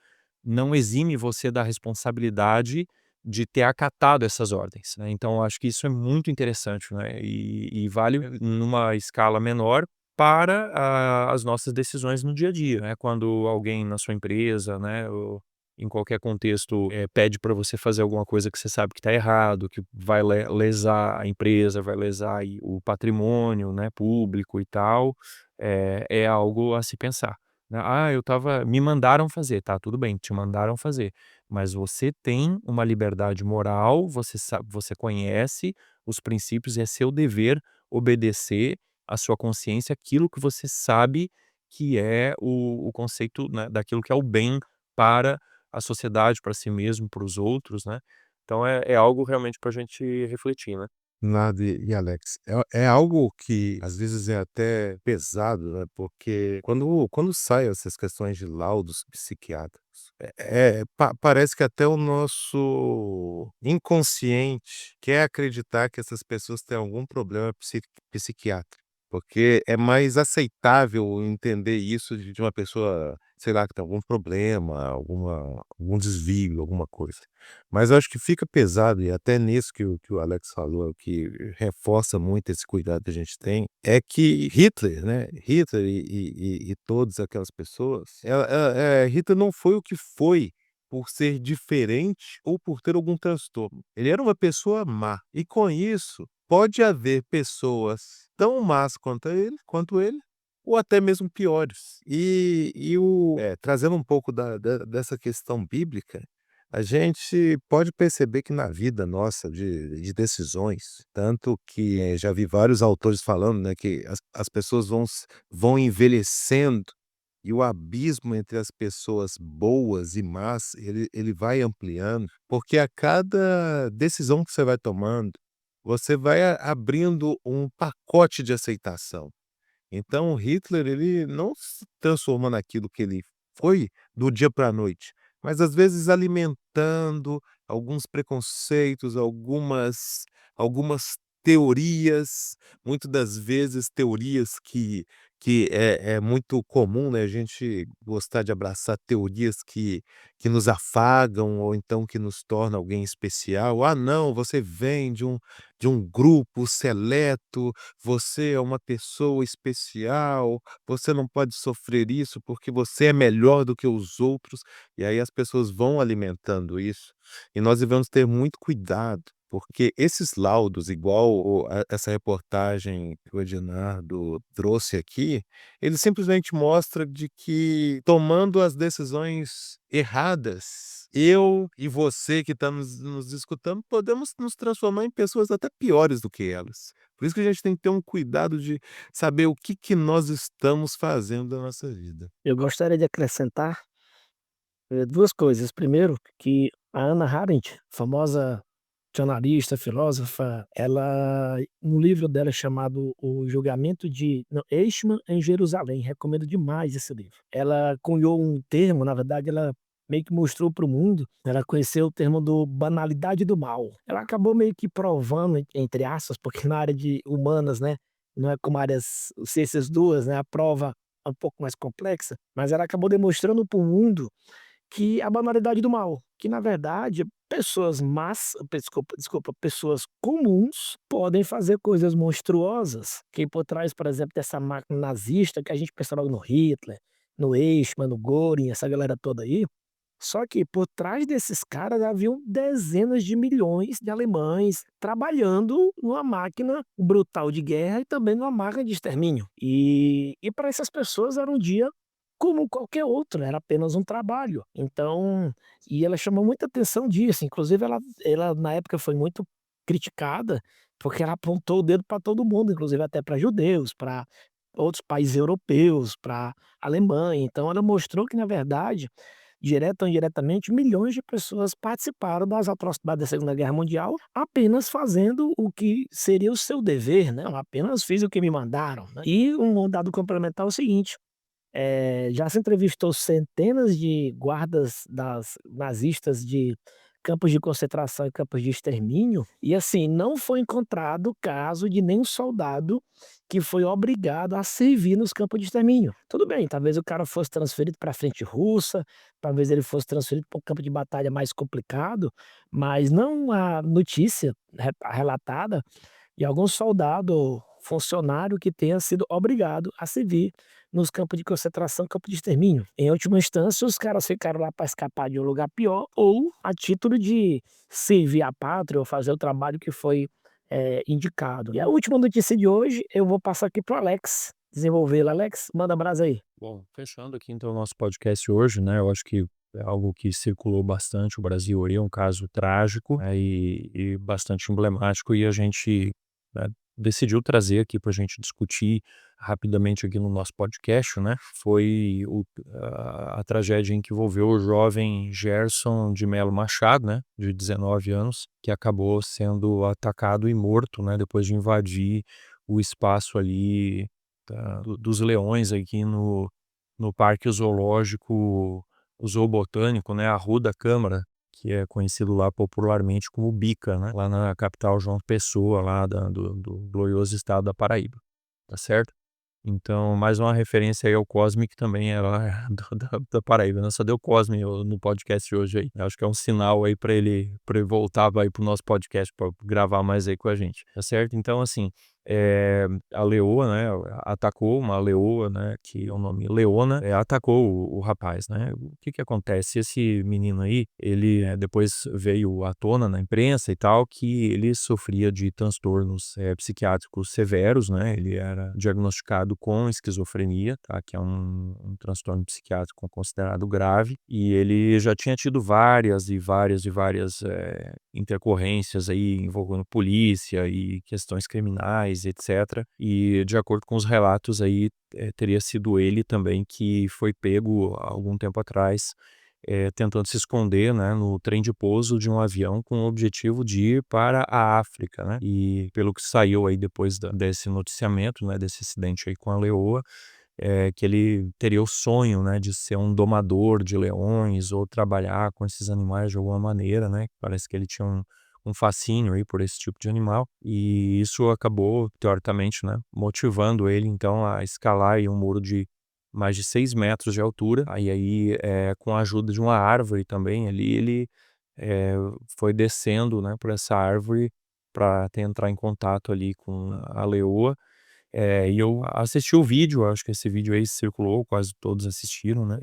não exime você da responsabilidade de ter acatado essas ordens, né. Então eu acho que isso é muito interessante, né, e vale numa escala menor para as nossas decisões no dia a dia, né. Quando alguém na sua empresa, né, ou em qualquer contexto, pede para você fazer alguma coisa que você sabe que está errado, que vai lesar a empresa, vai lesar aí o patrimônio, né, público e tal, é algo a se pensar, né. "Ah, me mandaram fazer", tá, tudo bem, te mandaram fazer, mas você tem uma liberdade moral, você conhece os princípios e é seu dever obedecer à sua consciência aquilo que você sabe que é o conceito, né, daquilo que é o bem para a sociedade, para si mesmo, para os outros, né. Então é algo realmente para a gente refletir, né. Nada, e Alex, é algo que às vezes é até pesado, né, porque quando saem essas questões de laudos psiquiátricos, parece que até o nosso inconsciente quer acreditar que essas pessoas têm algum problema psiquiátrico, porque é mais aceitável entender isso de uma pessoa, sei lá, que tem algum problema, algum desvio, alguma coisa. Mas eu acho que fica pesado, e até nisso que o Alex falou, que reforça muito esse cuidado que a gente tem, é que Hitler, né, Hitler e todas aquelas pessoas, Hitler não foi o que foi por ser diferente ou por ter algum transtorno. Ele era uma pessoa má, e com isso, pode haver pessoas tão más quanto ele, ou até mesmo piores. Trazendo um pouco dessa questão bíblica, a gente pode perceber que na vida nossa de decisões, tanto que, já vi vários autores falando, né, que as pessoas vão envelhecendo, e o abismo entre as pessoas boas e más, ele vai ampliando, porque a cada decisão que você vai tomando, você vai abrindo um pacote de aceitação. Então Hitler, ele não se transformou naquilo que ele foi do dia para a noite, mas às vezes alimentando alguns preconceitos, algumas teorias, muitas das vezes teorias que é muito comum, né, a gente gostar de abraçar teorias que nos afagam ou então que nos torna alguém especial. "Ah não, você vem de um grupo seleto, você é uma pessoa especial, você não pode sofrer isso porque você é melhor do que os outros", e aí as pessoas vão alimentando isso, e nós devemos ter muito cuidado, porque esses laudos, igual essa reportagem que o Ednardo trouxe aqui, ele simplesmente mostra de que tomando as decisões erradas, eu e você que está nos escutando, podemos nos transformar em pessoas até piores do que elas. Por isso que a gente tem que ter um cuidado de saber o que nós estamos fazendo da nossa vida. Eu gostaria de acrescentar, 2 coisas. Primeiro, que a Hannah Arendt, famosa jornalista, filósofa, ela no livro dela chamado O Julgamento de não, Eichmann em Jerusalém, recomendo demais esse livro. Ela cunhou um termo, na verdade ela meio que mostrou para o mundo, ela conheceu o termo do banalidade do mal. Ela acabou meio que provando, entre aspas, porque na área de humanas, né, não é como áreas ciências duas, né, a prova é um pouco mais complexa, mas ela acabou demonstrando para o mundo que a banalidade do mal, que na verdade pessoas más, desculpa, pessoas comuns podem fazer coisas monstruosas, que por trás, por exemplo, dessa máquina nazista que a gente pensa logo no Hitler, no Eichmann, no Göring, essa galera toda aí, só que por trás desses caras haviam dezenas de milhões de alemães trabalhando numa máquina brutal de guerra e também numa máquina de extermínio. E para essas pessoas era um dia como qualquer outro, era apenas um trabalho. Então, e ela chamou muita atenção disso, inclusive ela na época foi muito criticada, porque ela apontou o dedo para todo mundo, inclusive até para judeus, para outros países europeus, para Alemanha. Então ela mostrou que na verdade, direta ou indiretamente, milhões de pessoas participaram das atrocidades da Segunda Guerra Mundial, apenas fazendo o que seria o seu dever, né, apenas fiz o que me mandaram, né. E um dado complementar é o seguinte, já se entrevistou centenas de guardas das nazistas de campos de concentração e campos de extermínio, e assim, não foi encontrado caso de nenhum soldado que foi obrigado a servir nos campos de extermínio. Tudo bem, talvez o cara fosse transferido para a frente russa, talvez ele fosse transferido para um campo de batalha mais complicado, mas não há notícia relatada de algum soldado ou funcionário que tenha sido obrigado a servir nos campos de concentração, campo de extermínio. Em última instância, os caras ficaram lá para escapar de um lugar pior ou a título de servir a pátria ou fazer o trabalho que foi indicado. E a última notícia de hoje eu vou passar aqui para o Alex desenvolvê-la. Alex, manda brasa aí. Bom, fechando aqui então o nosso podcast hoje, né? Eu acho que é algo que circulou bastante o Brasil aí, é um caso trágico, né, e bastante emblemático, e a gente, né, decidiu trazer aqui para a gente discutir rapidamente aqui no nosso podcast, né? Foi a tragédia em que envolveu o jovem Gerson de Melo Machado, né? De 19 anos, que acabou sendo atacado e morto, né? Depois de invadir o espaço ali dos leões aqui no Parque Zoológico, o Zoobotânico, né, a Rua da Câmara, que é conhecido lá popularmente como Bica, né, lá na capital João Pessoa, lá do glorioso estado da Paraíba, tá certo? Então, mais uma referência aí ao Cosme, que também é lá da Paraíba, né? Só deu Cosme no podcast de hoje aí. Acho que é um sinal aí para ele voltar aí pro nosso podcast, para gravar mais aí com a gente, tá certo? Então, assim, a leoa, né, atacou uma leoa, né, que é o nome Leona, atacou o rapaz, né? O que que acontece? Esse menino aí, ele depois veio à tona na imprensa e tal, que ele sofria de transtornos psiquiátricos severos, né? Ele era diagnosticado com esquizofrenia, tá? Que é um transtorno psiquiátrico considerado grave, e ele já tinha tido várias intercorrências aí envolvendo polícia e questões criminais, etc. E de acordo com os relatos aí, teria sido ele também que foi pego há algum tempo atrás, tentando se esconder, né, no trem de pouso de um avião com o objetivo de ir para a África, né? E pelo que saiu aí depois desse noticiamento, né, desse acidente aí com a leoa, que ele teria o sonho, né, de ser um domador de leões ou trabalhar com esses animais de alguma maneira, né? Parece que ele tinha um fascínio aí por esse tipo de animal, e isso acabou, teoricamente, né, motivando ele então a escalar aí um muro de mais de 6 metros de altura. Aí, com a ajuda de uma árvore também ali, ele eh, foi descendo, né, por essa árvore para tentar em contato ali com a leoa. E eu assisti o vídeo, acho que esse vídeo aí circulou, quase todos assistiram, né?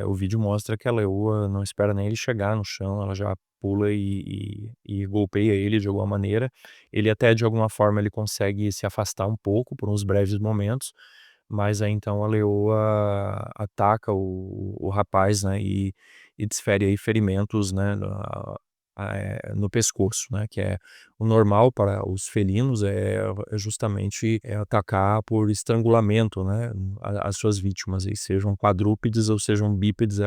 O vídeo mostra que a leoa não espera nem ele chegar no chão, ela já pula e golpeia ele de alguma maneira. Ele até, de alguma forma, ele consegue se afastar um pouco por uns breves momentos, mas aí então a leoa ataca o rapaz, né? E desfere aí ferimentos, né? No pescoço, né? Que é o normal para os felinos, é justamente atacar por estrangulamento, né, as suas vítimas, aí, sejam quadrúpedes ou sejam bípedes,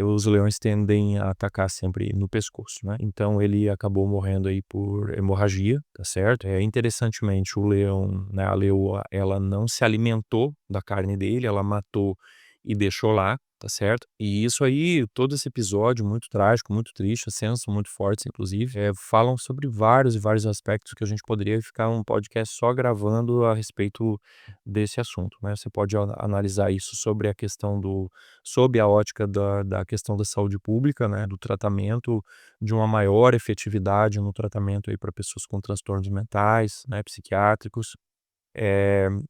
os leões tendem a atacar sempre no pescoço, né? Então ele acabou morrendo aí por hemorragia, tá certo? Interessantemente, o leão, né, a leoa, ela não se alimentou da carne dele, ela matou e deixou lá, tá certo? E isso aí, todo esse episódio muito trágico, muito triste, as cenas são muito fortes, inclusive, falam sobre vários e vários aspectos que a gente poderia ficar um podcast só gravando a respeito desse assunto, né? Você pode analisar isso sobre a questão sob a ótica da questão da saúde pública, né? Do tratamento, de uma maior efetividade no tratamento aí para pessoas com transtornos mentais, né? Psiquiátricos.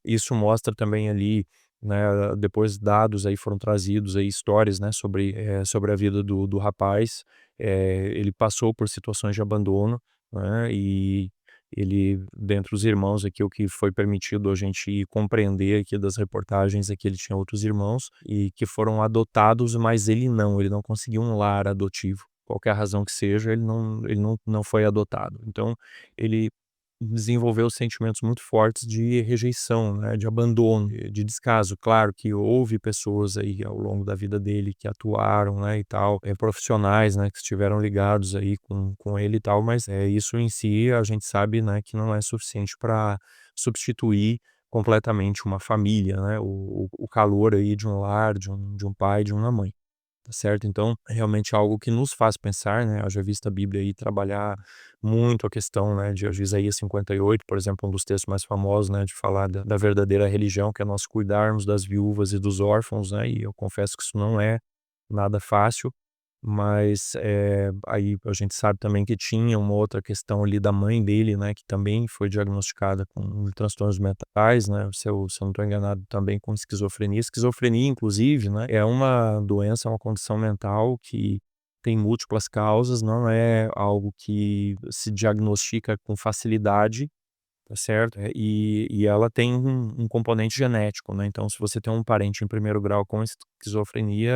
Isso mostra também ali, né, depois dados aí foram trazidos aí, histórias, né, sobre a vida do rapaz. Ele passou por situações de abandono, né, e ele, dentre os irmãos aqui, o que foi permitido a gente compreender aqui das reportagens é que ele tinha outros irmãos e que foram adotados, mas ele não conseguiu um lar adotivo. Qualquer razão que seja, ele não foi adotado. Então, ele desenvolveu sentimentos muito fortes de rejeição, né, de abandono, de descaso. Claro que houve pessoas aí ao longo da vida dele que atuaram, né, e tal, profissionais, né, que estiveram ligados aí com ele e tal, mas isso em si a gente sabe, né, que não é suficiente para substituir completamente uma família, né, o calor aí de um lar, de um pai, de uma mãe. tá certo? Então, realmente é algo que nos faz pensar, né, haja vista a Bíblia aí trabalhar muito a questão, né, de Isaías 58, por exemplo, um dos textos mais famosos, né, de falar da verdadeira religião, que é nós cuidarmos das viúvas e dos órfãos, né, e eu confesso que isso não é nada fácil, mas, aí a gente sabe também que tinha uma outra questão ali da mãe dele, né, que também foi diagnosticada com transtornos mentais, né, se eu não estou enganado também com esquizofrenia. Esquizofrenia inclusive, né, é uma doença, é uma condição mental que tem múltiplas causas, não é algo que se diagnostica com facilidade, tá certo? E ela tem um componente genético, né, então se você tem um parente em primeiro grau com esquizofrenia,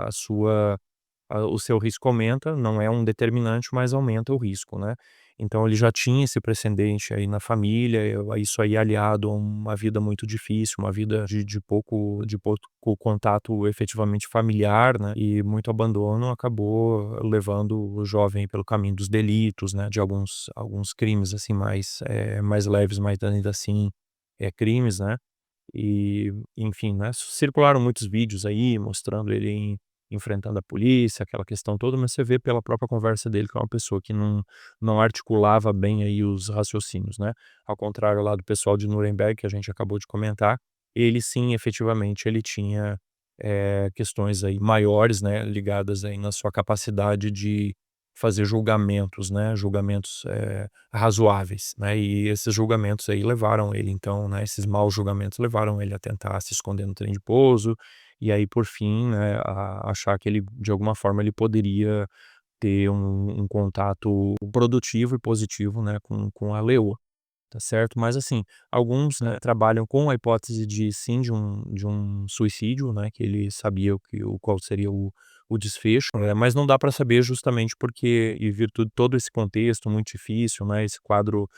a sua o seu risco aumenta, não é um determinante, mas aumenta o risco, né. Então ele já tinha esse precedente aí na família, isso aí aliado a uma vida muito difícil, uma vida de pouco contato efetivamente familiar, né, e muito abandono, acabou levando o jovem pelo caminho dos delitos, né, de alguns crimes, assim, mais leves, mas ainda assim, crimes, né. E, enfim, né, circularam muitos vídeos aí mostrando ele enfrentando a polícia, aquela questão toda, mas você vê pela própria conversa dele que é uma pessoa que não articulava bem aí os raciocínios, né. Ao contrário lá do pessoal de Nuremberg, que a gente acabou de comentar, ele sim, efetivamente, ele tinha, questões aí maiores, né, ligadas aí na sua capacidade de fazer julgamentos, né, julgamentos, razoáveis, né, e esses julgamentos aí levaram ele então, né, esses maus julgamentos levaram ele a tentar se esconder no trem de pouso, e aí por fim, né, a achar que ele de alguma forma ele poderia ter um contato produtivo e positivo, né, com a leoa. Tá certo? Mas assim, alguns, né, trabalham com a hipótese de sim, de um suicídio, né, que ele sabia qual seria o desfecho, mas não dá para saber justamente porque em virtude de todo esse contexto muito difícil, né, esse quadro,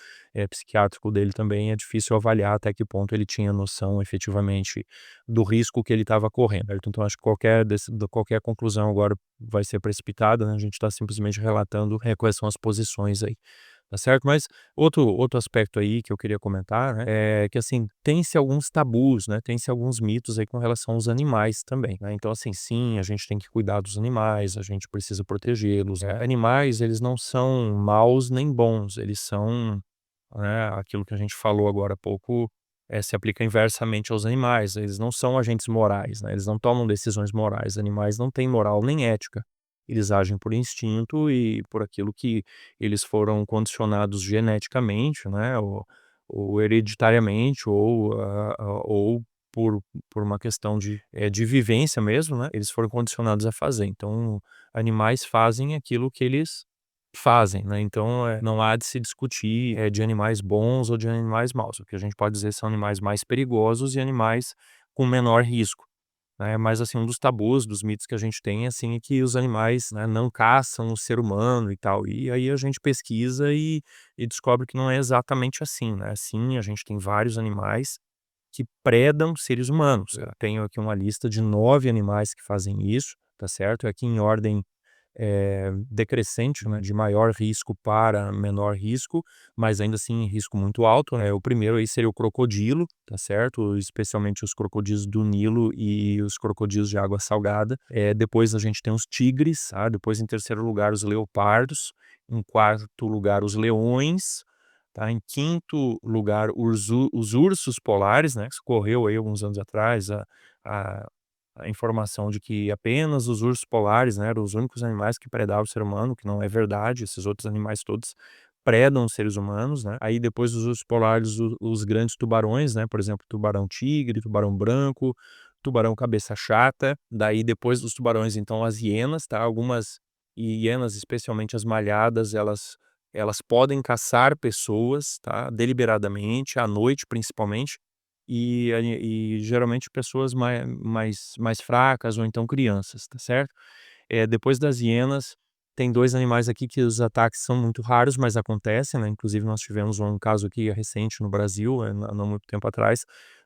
psiquiátrico dele também é difícil avaliar até que ponto ele tinha noção efetivamente do risco que ele estava correndo, certo? Então acho que qualquer conclusão agora vai ser precipitada, né, a gente está simplesmente relatando, quais são as posições aí. Tá certo? Mas outro aspecto aí que eu queria comentar, né, é que assim, tem-se alguns tabus, né, tem-se alguns mitos aí com relação aos animais também, né. Então assim, sim, a gente tem que cuidar dos animais, a gente precisa protegê-los, animais eles não são maus nem bons, eles são, né, aquilo que a gente falou agora há pouco, se aplica inversamente aos animais, eles não são agentes morais, né, eles não tomam decisões morais, animais não têm moral nem ética, eles agem por instinto e por aquilo que eles foram condicionados geneticamente, né, ou hereditariamente ou por uma questão de vivência mesmo, né, eles foram condicionados a fazer. Então, animais fazem aquilo que eles fazem, né, então, não há de se discutir, de animais bons ou de animais maus, o que a gente pode dizer são animais mais perigosos e animais com menor risco, né, mas assim, um dos tabus, dos mitos que a gente tem, assim, é que os animais, né, não caçam o ser humano e tal, e aí a gente pesquisa e descobre que não é exatamente assim, né, sim, a gente tem vários animais que predam seres humanos. Eu tenho aqui uma lista de 9 animais que fazem isso, tá certo, aqui em ordem decrescente, né, de maior risco para menor risco, mas ainda assim risco muito alto, né. O primeiro aí seria o crocodilo, tá certo, especialmente os crocodilos do Nilo e os crocodilos de água salgada. Depois a gente tem os tigres, tá, depois em terceiro lugar os leopardos, em quarto lugar os leões, tá, em quinto lugar os ursos polares, né, que ocorreu aí alguns anos atrás a a informação de que apenas os ursos polares, né, eram os únicos animais que predavam o ser humano, que não é verdade, esses outros animais todos predam os seres humanos, né. Aí depois dos ursos polares, os grandes tubarões, né, por exemplo, tubarão-tigre, tubarão branco, tubarão cabeça chata, daí depois dos tubarões, então as hienas, tá, algumas hienas, especialmente as malhadas, elas podem caçar pessoas, tá, deliberadamente, à noite principalmente, e geralmente pessoas mais fracas ou então crianças, tá certo? Depois das hienas, tem 2 animais aqui que os ataques são muito raros, mas acontecem, né, inclusive nós tivemos um caso aqui recente no Brasil, não muito tempo atrás,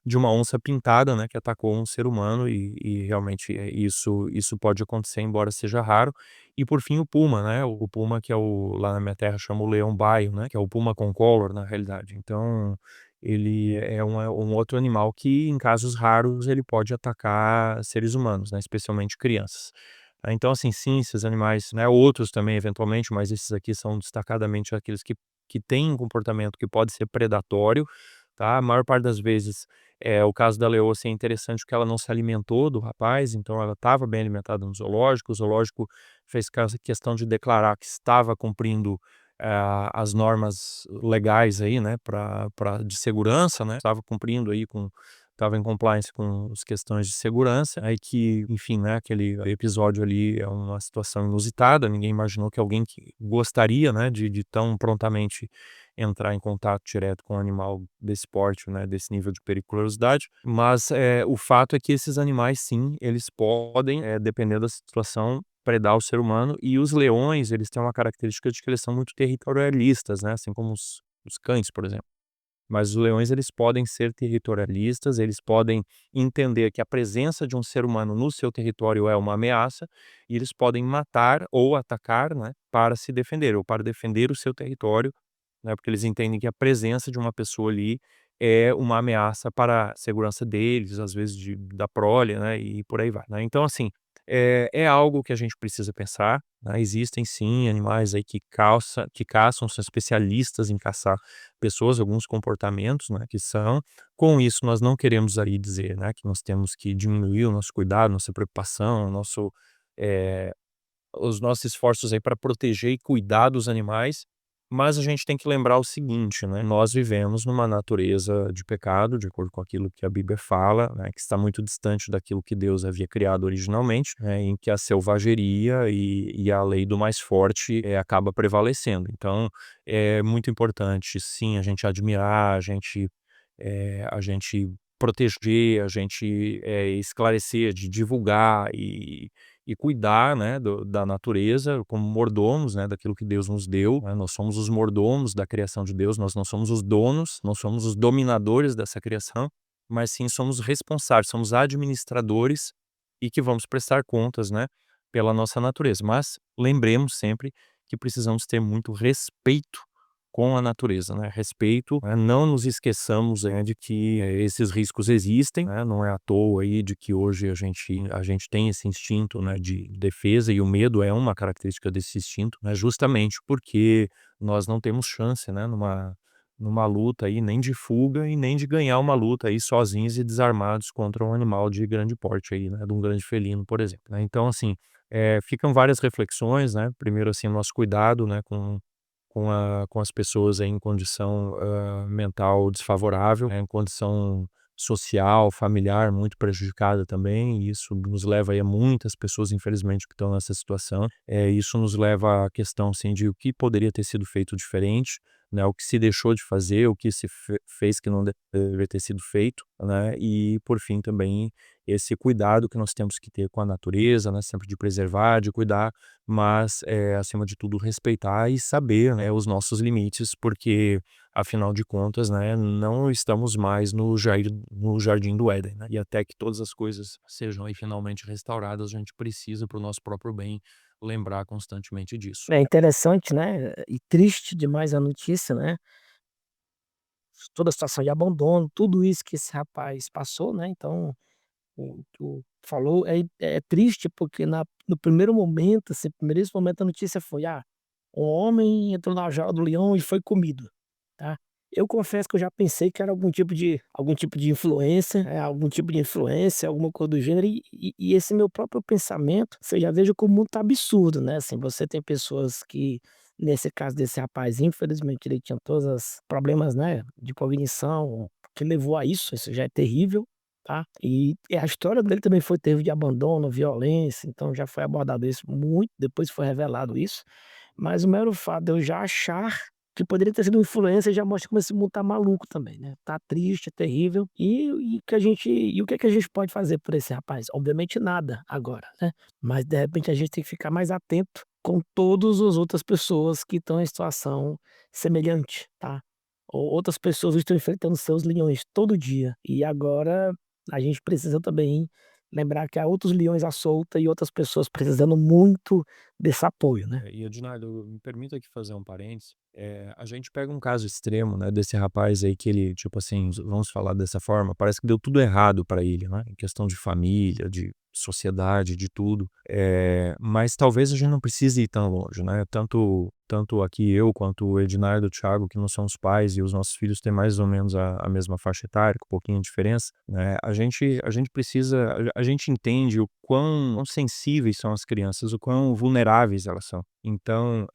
de uma onça pintada, né, que atacou um ser humano e realmente, isso pode acontecer, embora seja raro. E por fim o puma, né, o puma que é lá na minha terra chama o leão-baio, né, que é o puma concolor na realidade. Então, ele é um outro animal que em casos raros ele pode atacar seres humanos, né, especialmente crianças. Então, assim, sim, esses animais, né, outros também eventualmente, mas esses aqui são destacadamente aqueles que têm um comportamento que pode ser predatório, tá? A maior parte das vezes, o caso da leoa, assim, é interessante porque ela não se alimentou do rapaz, então ela estava bem alimentada no zoológico, o zoológico fez questão de declarar que estava cumprindo, as normas legais aí, né, de segurança, né, estava cumprindo aí com estava em compliance com as questões de segurança, aí que, enfim, né, aquele episódio ali é uma situação inusitada, ninguém imaginou que alguém que gostaria, né, de tão prontamente entrar em contato direto com um animal desse porte, né, desse nível de periculosidade, mas, o fato é que esses animais sim, eles podem, dependendo da situação, predar o ser humano, e os leões, eles têm uma característica de que eles são muito territorialistas, né, assim como os cães, por exemplo. Mas os leões, eles podem ser territorialistas, eles podem entender que a presença de um ser humano no seu território é uma ameaça, e eles podem matar ou atacar, né, para se defender ou para defender o seu território, né, porque eles entendem que a presença de uma pessoa ali é uma ameaça para a segurança deles, às vezes da prole, né, e por aí vai, né. Então, assim, é algo que a gente precisa pensar, né, existem sim animais aí que caçam, são especialistas em caçar pessoas, alguns comportamentos, né, que são. Com isso, nós não queremos aí dizer, né, que nós temos que diminuir o nosso cuidado, nossa preocupação, eh os nossos esforços aí para proteger e cuidar dos animais, mas a gente tem que lembrar o seguinte, né, nós vivemos numa natureza de pecado, de acordo com aquilo que a Bíblia fala, né, que está muito distante daquilo que Deus havia criado originalmente, né, em que a selvageria e a lei do mais forte, acaba prevalecendo. Então, é muito importante, sim, a gente admirar, a gente proteger, a gente, esclarecer, de divulgar e cuidar, né, da natureza como mordomos, né, daquilo que Deus nos deu, né, nós somos os mordomos da criação de Deus, nós não somos os donos, não somos os dominadores dessa criação, mas sim somos responsáveis, somos administradores e que vamos prestar contas, né, pela nossa natureza. Mas lembremos sempre que precisamos ter muito respeito com a natureza, né, respeito, né, não nos esqueçamos, de que, esses riscos existem, né, não é à toa aí de que hoje a gente tem esse instinto, né, de defesa e o medo é uma característica desse instinto, né, justamente porque nós não temos chance, né, numa luta aí nem de fuga e nem de ganhar uma luta aí sozinhos e desarmados contra um animal de grande porte aí, né, de um grande felino, por exemplo, né. Então assim, ficam várias reflexões, né, primeiro assim, o nosso cuidado, né, com as pessoas em condição, mental desfavorável, em condição social, familiar muito prejudicada também, e isso nos leva aí a muitas pessoas infelizmente que estão nessa situação. Isso nos leva à questão, assim, de o que poderia ter sido feito diferente, né, o que se deixou de fazer, o que se fez que não deveria ter sido feito, né, e por fim também esse cuidado que nós temos que ter com a natureza, né, sempre de preservar, de cuidar, mas, acima de tudo, respeitar e saber, né, os nossos limites, porque, afinal de contas, né, não estamos mais no jardim do Éden, né, e até que todas as coisas sejam aí finalmente restauradas, a gente precisa, para o nosso próprio bem, lembrar constantemente disso. É interessante, né, e triste demais a notícia, né, toda a situação de abandono, tudo isso que esse rapaz passou, né, então o tu falou é triste porque no primeiro momento, assim, primeiríssimo momento a notícia foi: "Ah, um homem entrou na jaula do leão e foi comido", tá. Eu confesso que eu já pensei que era algum tipo de influência, alguma coisa do gênero e esse meu próprio pensamento, você já vejo como muito absurdo, né, assim, você tem pessoas que, nesse caso desse rapaz, infelizmente ele tinha todos os problemas, né, de cognição, que levou a isso já é terrível. Tá? E a história dele também teve de abandono, violência, então já foi abordado isso muito, depois foi revelado isso, mas o mero fato de eu já achar que poderia ter sido influência já mostra como esse mundo tá maluco também, né, tá triste, é terrível, e o que é que a gente pode fazer por esse rapaz? Obviamente nada agora, né, mas de repente a gente tem que ficar mais atento com todas as outras pessoas que estão em situação semelhante, tá? Ou outras pessoas estão enfrentando seus leões todo dia, e agora a gente precisa também lembrar que há outros leões à solta e outras pessoas precisando muito desse apoio, né. E Edinardo, me permita aqui fazer um parênteses. A gente pega um caso extremo, né, desse rapaz aí que ele, tipo assim, vamos falar dessa forma, parece que deu tudo errado para ele, né, em questão de família, de sociedade, de tudo. Mas talvez a gente não precise ir tão longe, né? Tanto aqui eu quanto o Ednardo e o Thiago, que não somos pais e os nossos filhos têm mais ou menos a mesma faixa etária, com um pouquinho de diferença, né? A gente precisa, a gente entende o quão sensíveis são as crianças, o quão vulneráveis elas são. Então,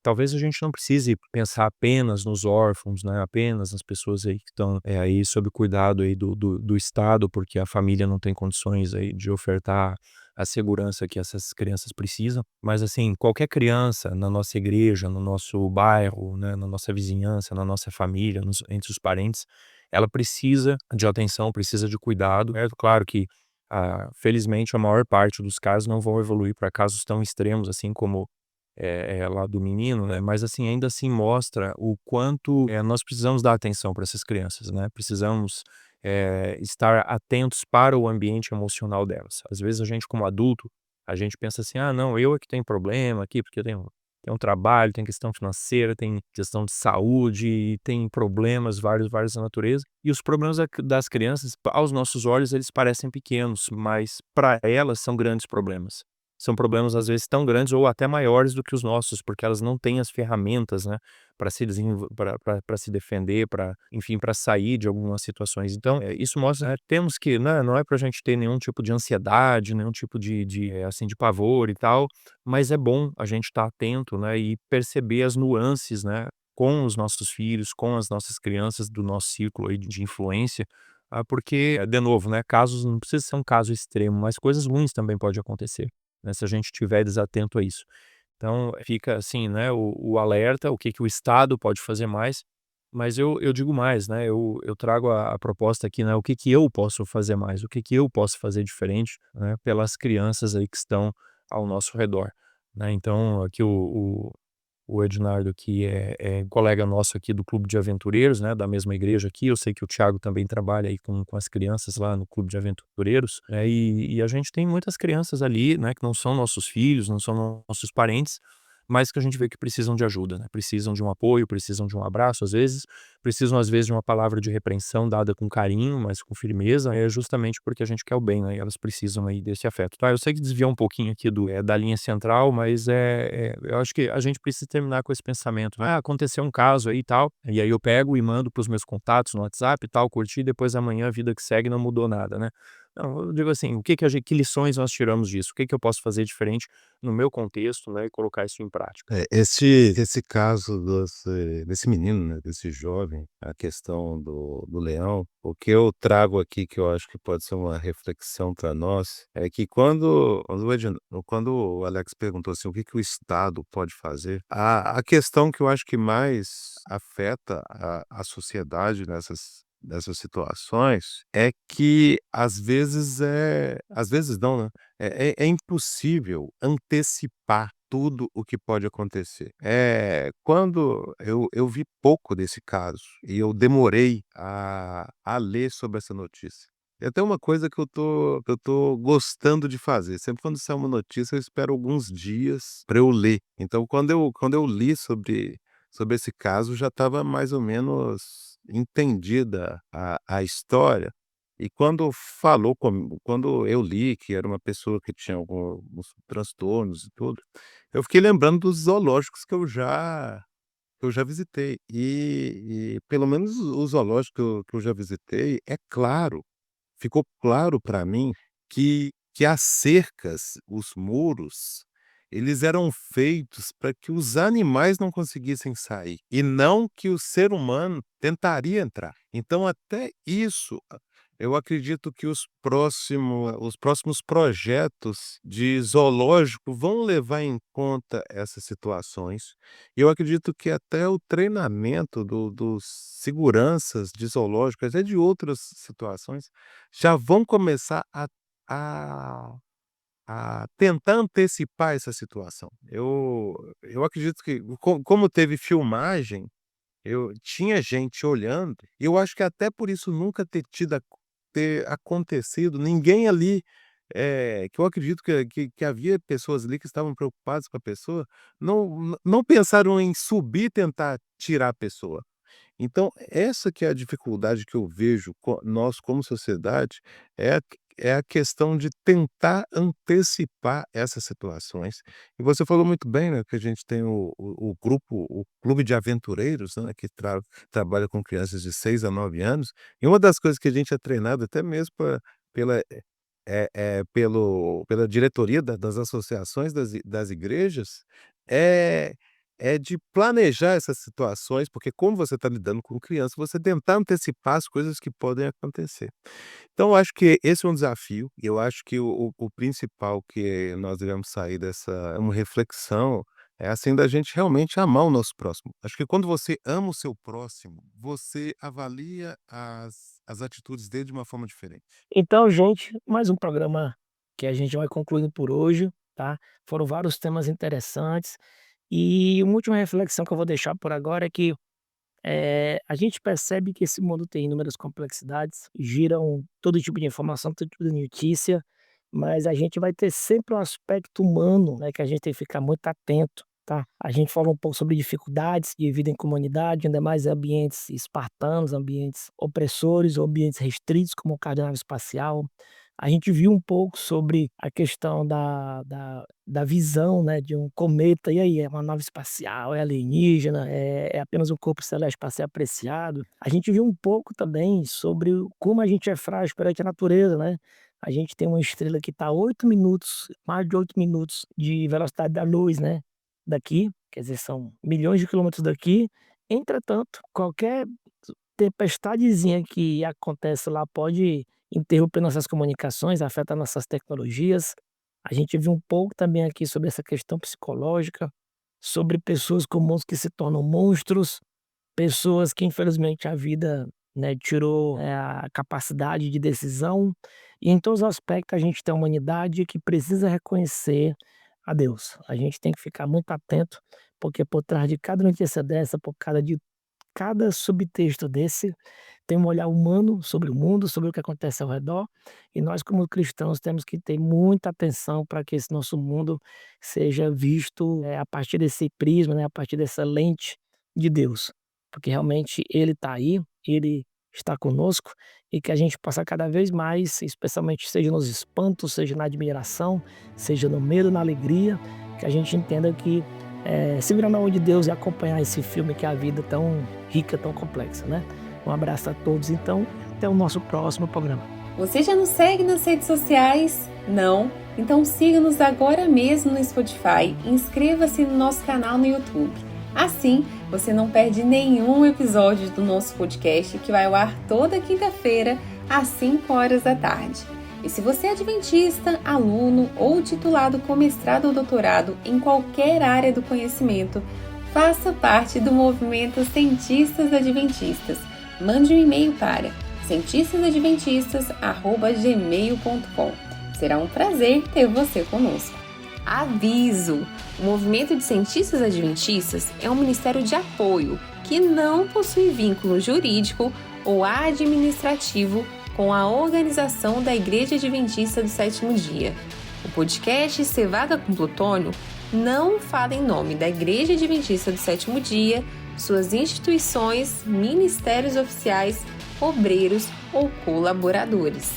talvez a gente não precise pensar apenas nos órfãos, né, apenas nas pessoas aí que estão, aí sob cuidado aí do Estado, porque a família não tem condições aí de ofertar a segurança que essas crianças precisam. Mas, assim, qualquer criança na nossa igreja, no nosso bairro, né, na nossa vizinhança, na nossa família, entre os parentes, ela precisa de atenção, precisa de cuidado. É claro que, felizmente, a maior parte dos casos não vão evoluir para casos tão extremos assim como lá do menino, né, mas assim, ainda assim mostra o quanto, nós precisamos dar atenção para essas crianças, né, precisamos, estar atentos para o ambiente emocional delas. Às vezes a gente como adulto, a gente pensa assim: "Ah não, eu é que tenho problema aqui, porque eu tenho um trabalho, tem questão financeira, tem questão de saúde, tem problemas vários da natureza", e os problemas das crianças, aos nossos olhos, eles parecem pequenos, mas para elas são grandes problemas. São problemas, às vezes, tão grandes ou até maiores do que os nossos, porque elas não têm as ferramentas, né, para se desenvol pra se defender, para enfim, para sair de algumas situações. Então, isso mostra, temos que, né, não é para a gente ter nenhum tipo de ansiedade, nenhum tipo assim, de pavor e tal, mas é bom a gente estar atento, né, e perceber as nuances, né, com os nossos filhos, com as nossas crianças do nosso círculo aí de influência, porque, de novo, né, casos não precisa ser um caso extremo, mas coisas ruins também pode acontecer, né, se a gente estiver desatento a isso. Então fica assim, né, o alerta, o que que o Estado pode fazer mais, mas eu digo mais, né, eu trago a proposta aqui, né, o que que eu posso fazer mais, o que que eu posso fazer diferente, né, pelas crianças aí que estão ao nosso redor, né. Então aqui o Ednardo, que é colega nosso aqui do clube de aventureiros, né, da mesma igreja aqui. Eu sei que o Thiago também trabalha aí com as crianças lá no clube de aventureiros, e a gente tem muitas crianças ali, né, que não são nossos filhos, não são nossos parentes, mas que a gente vê que precisam de ajuda, né, precisam de um apoio, precisam de um abraço às vezes, precisam às vezes de uma palavra de repreensão dada com carinho, mas com firmeza, é justamente porque a gente quer o bem, né, e elas precisam aí desse afeto, tá. Eu sei que desviou um pouquinho aqui da linha central, mas, eu acho que a gente precisa terminar com esse pensamento, né: "Ah, aconteceu um caso aí e tal", e aí eu pego e mando para os meus contatos no WhatsApp e tal, curti, depois amanhã a vida que segue, não mudou nada, né. Não, eu digo assim, o que que que lições nós tiramos disso? O que que eu posso fazer diferente no meu contexto, né, e colocar isso em prática? Esse caso desse menino, né, desse jovem, a questão do leão, o que eu trago aqui, que eu acho que pode ser uma reflexão para nós, é que quando o Alex perguntou assim: "O que que o Estado pode fazer?", a questão que eu acho que mais afeta a sociedade nessas situações, é que às vezes não, né, é impossível antecipar tudo o que pode acontecer. Quando eu vi pouco desse caso e eu demorei a ler sobre essa notícia. É até uma coisa que eu tô gostando de fazer, sempre quando sai uma notícia eu espero alguns dias para eu ler. Então quando eu li sobre esse caso já estava mais ou menos entendida a história, e quando eu li que era uma pessoa que tinha alguns transtornos e tudo, eu fiquei lembrando dos zoológicos que eu já visitei. E pelo menos o zoológico que eu já visitei, ficou claro para mim que as cercas, os muros, eles eram feitos para que os animais não conseguissem sair, e não que o ser humano tentaria entrar. Então até isso, eu acredito que os próximos projetos de zoológico vão levar em conta essas situações. E eu acredito que até o treinamento dos seguranças de zoológicos, até de outras situações, já vão começar a tentar antecipar essa situação. Eu acredito que como teve filmagem, eu tinha gente olhando, e eu acho que até por isso nunca ter acontecido, ninguém ali, que eu acredito que havia pessoas ali que estavam preocupadas com a pessoa, não pensaram em subir e tentar tirar a pessoa. Então essa que é a dificuldade que eu vejo nós como sociedade, é é a questão de tentar antecipar essas situações. E você falou muito bem, né, que a gente tem o grupo, o clube de aventureiros, né, que trabalha com crianças de 6 a 9 anos, e uma das coisas que a gente é treinado até mesmo pela pela diretoria das associações das igrejas, é de planejar essas situações, porque como você está lidando com criança, você tentar antecipar as coisas que podem acontecer. Então eu acho que esse é um desafio, e eu acho que o principal que nós devemos sair dessa é uma reflexão, é assim, da gente realmente amar o nosso próximo. Acho que quando você ama o seu próximo, você avalia as atitudes dele de uma forma diferente. Então, gente, mais um programa que a gente vai concluindo por hoje, tá? Foram vários temas interessantes. E uma última reflexão que eu vou deixar por agora é que a gente percebe que esse mundo tem inúmeras complexidades, giram todo tipo de informação, todo tipo de notícia, mas a gente vai ter sempre um aspecto humano, né, que a gente tem que ficar muito atento, tá? A gente falou um pouco sobre dificuldades de vida em comunidade, ainda mais em ambientes espartanos, ambientes opressores ou ambientes restritos, como o caso da nave espacial. A gente viu um pouco sobre a questão da visão, né, de um cometa. E aí, é uma nave espacial, é alienígena, é apenas um corpo celeste para ser apreciado? A gente viu um pouco também sobre como a gente é frágil perante a natureza, né? A gente tem uma estrela que está a 8 minutos, mais de 8 minutos de velocidade da luz, né, daqui, quer dizer, são milhões de quilômetros daqui. Entretanto, qualquer tempestadezinha que acontece lá pode interromper nossas comunicações, afeta nossas tecnologias. A gente viu um pouco também aqui sobre essa questão psicológica, sobre pessoas comuns que se tornam monstros, pessoas que infelizmente a vida, né, tirou, a capacidade de decisão. E em todos os aspectos a gente tem a humanidade que precisa reconhecer a Deus. A gente tem que ficar muito atento, porque por trás de cada notícia dessa, por causa de cada subtexto desse, tem um olhar humano sobre o mundo, sobre o que acontece ao redor, e nós como cristãos temos que ter muita atenção para que esse nosso mundo seja visto, a partir desse prisma, né, a partir dessa lente de Deus, porque realmente Ele está aí, Ele está conosco, e que a gente possa cada vez mais, especialmente seja nos espantos, seja na admiração, seja no medo, na alegria, que a gente entenda que se virar na mão de Deus e acompanhar esse filme, que é a vida tão rica, tão complexa, né? Um abraço a todos, então, até o nosso próximo programa. Você já nos segue nas redes sociais? Não? Então siga-nos agora mesmo no Spotify e inscreva-se no nosso canal no YouTube. Assim, você não perde nenhum episódio do nosso podcast, que vai ao ar toda quinta-feira, às 5 horas da tarde. E se você é adventista, aluno ou titulado com mestrado ou doutorado em qualquer área do conhecimento, faça parte do movimento Cientistas Adventistas. Mande um e-mail para cientistasadventistas@gmail.com. Será um prazer ter você conosco. Aviso! O Movimento de Cientistas Adventistas é um ministério de apoio que não possui vínculo jurídico ou administrativo com a organização da Igreja Adventista do Sétimo Dia. O podcast Cevada com Plutônio não fala em nome da Igreja Adventista do Sétimo Dia, suas instituições, ministérios oficiais, obreiros ou colaboradores.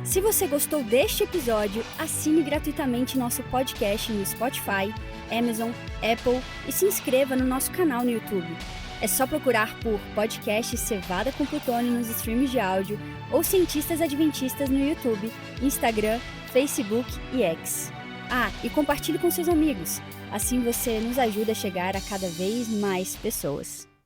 Se você gostou deste episódio, assine gratuitamente nosso podcast no Spotify, Amazon, Apple e se inscreva no nosso canal no YouTube. É só procurar por podcast Cevada com Plutônio nos streams de áudio ou Cientistas Adventistas no YouTube, Instagram, Facebook e X. E compartilhe com seus amigos. Assim você nos ajuda a chegar a cada vez mais pessoas.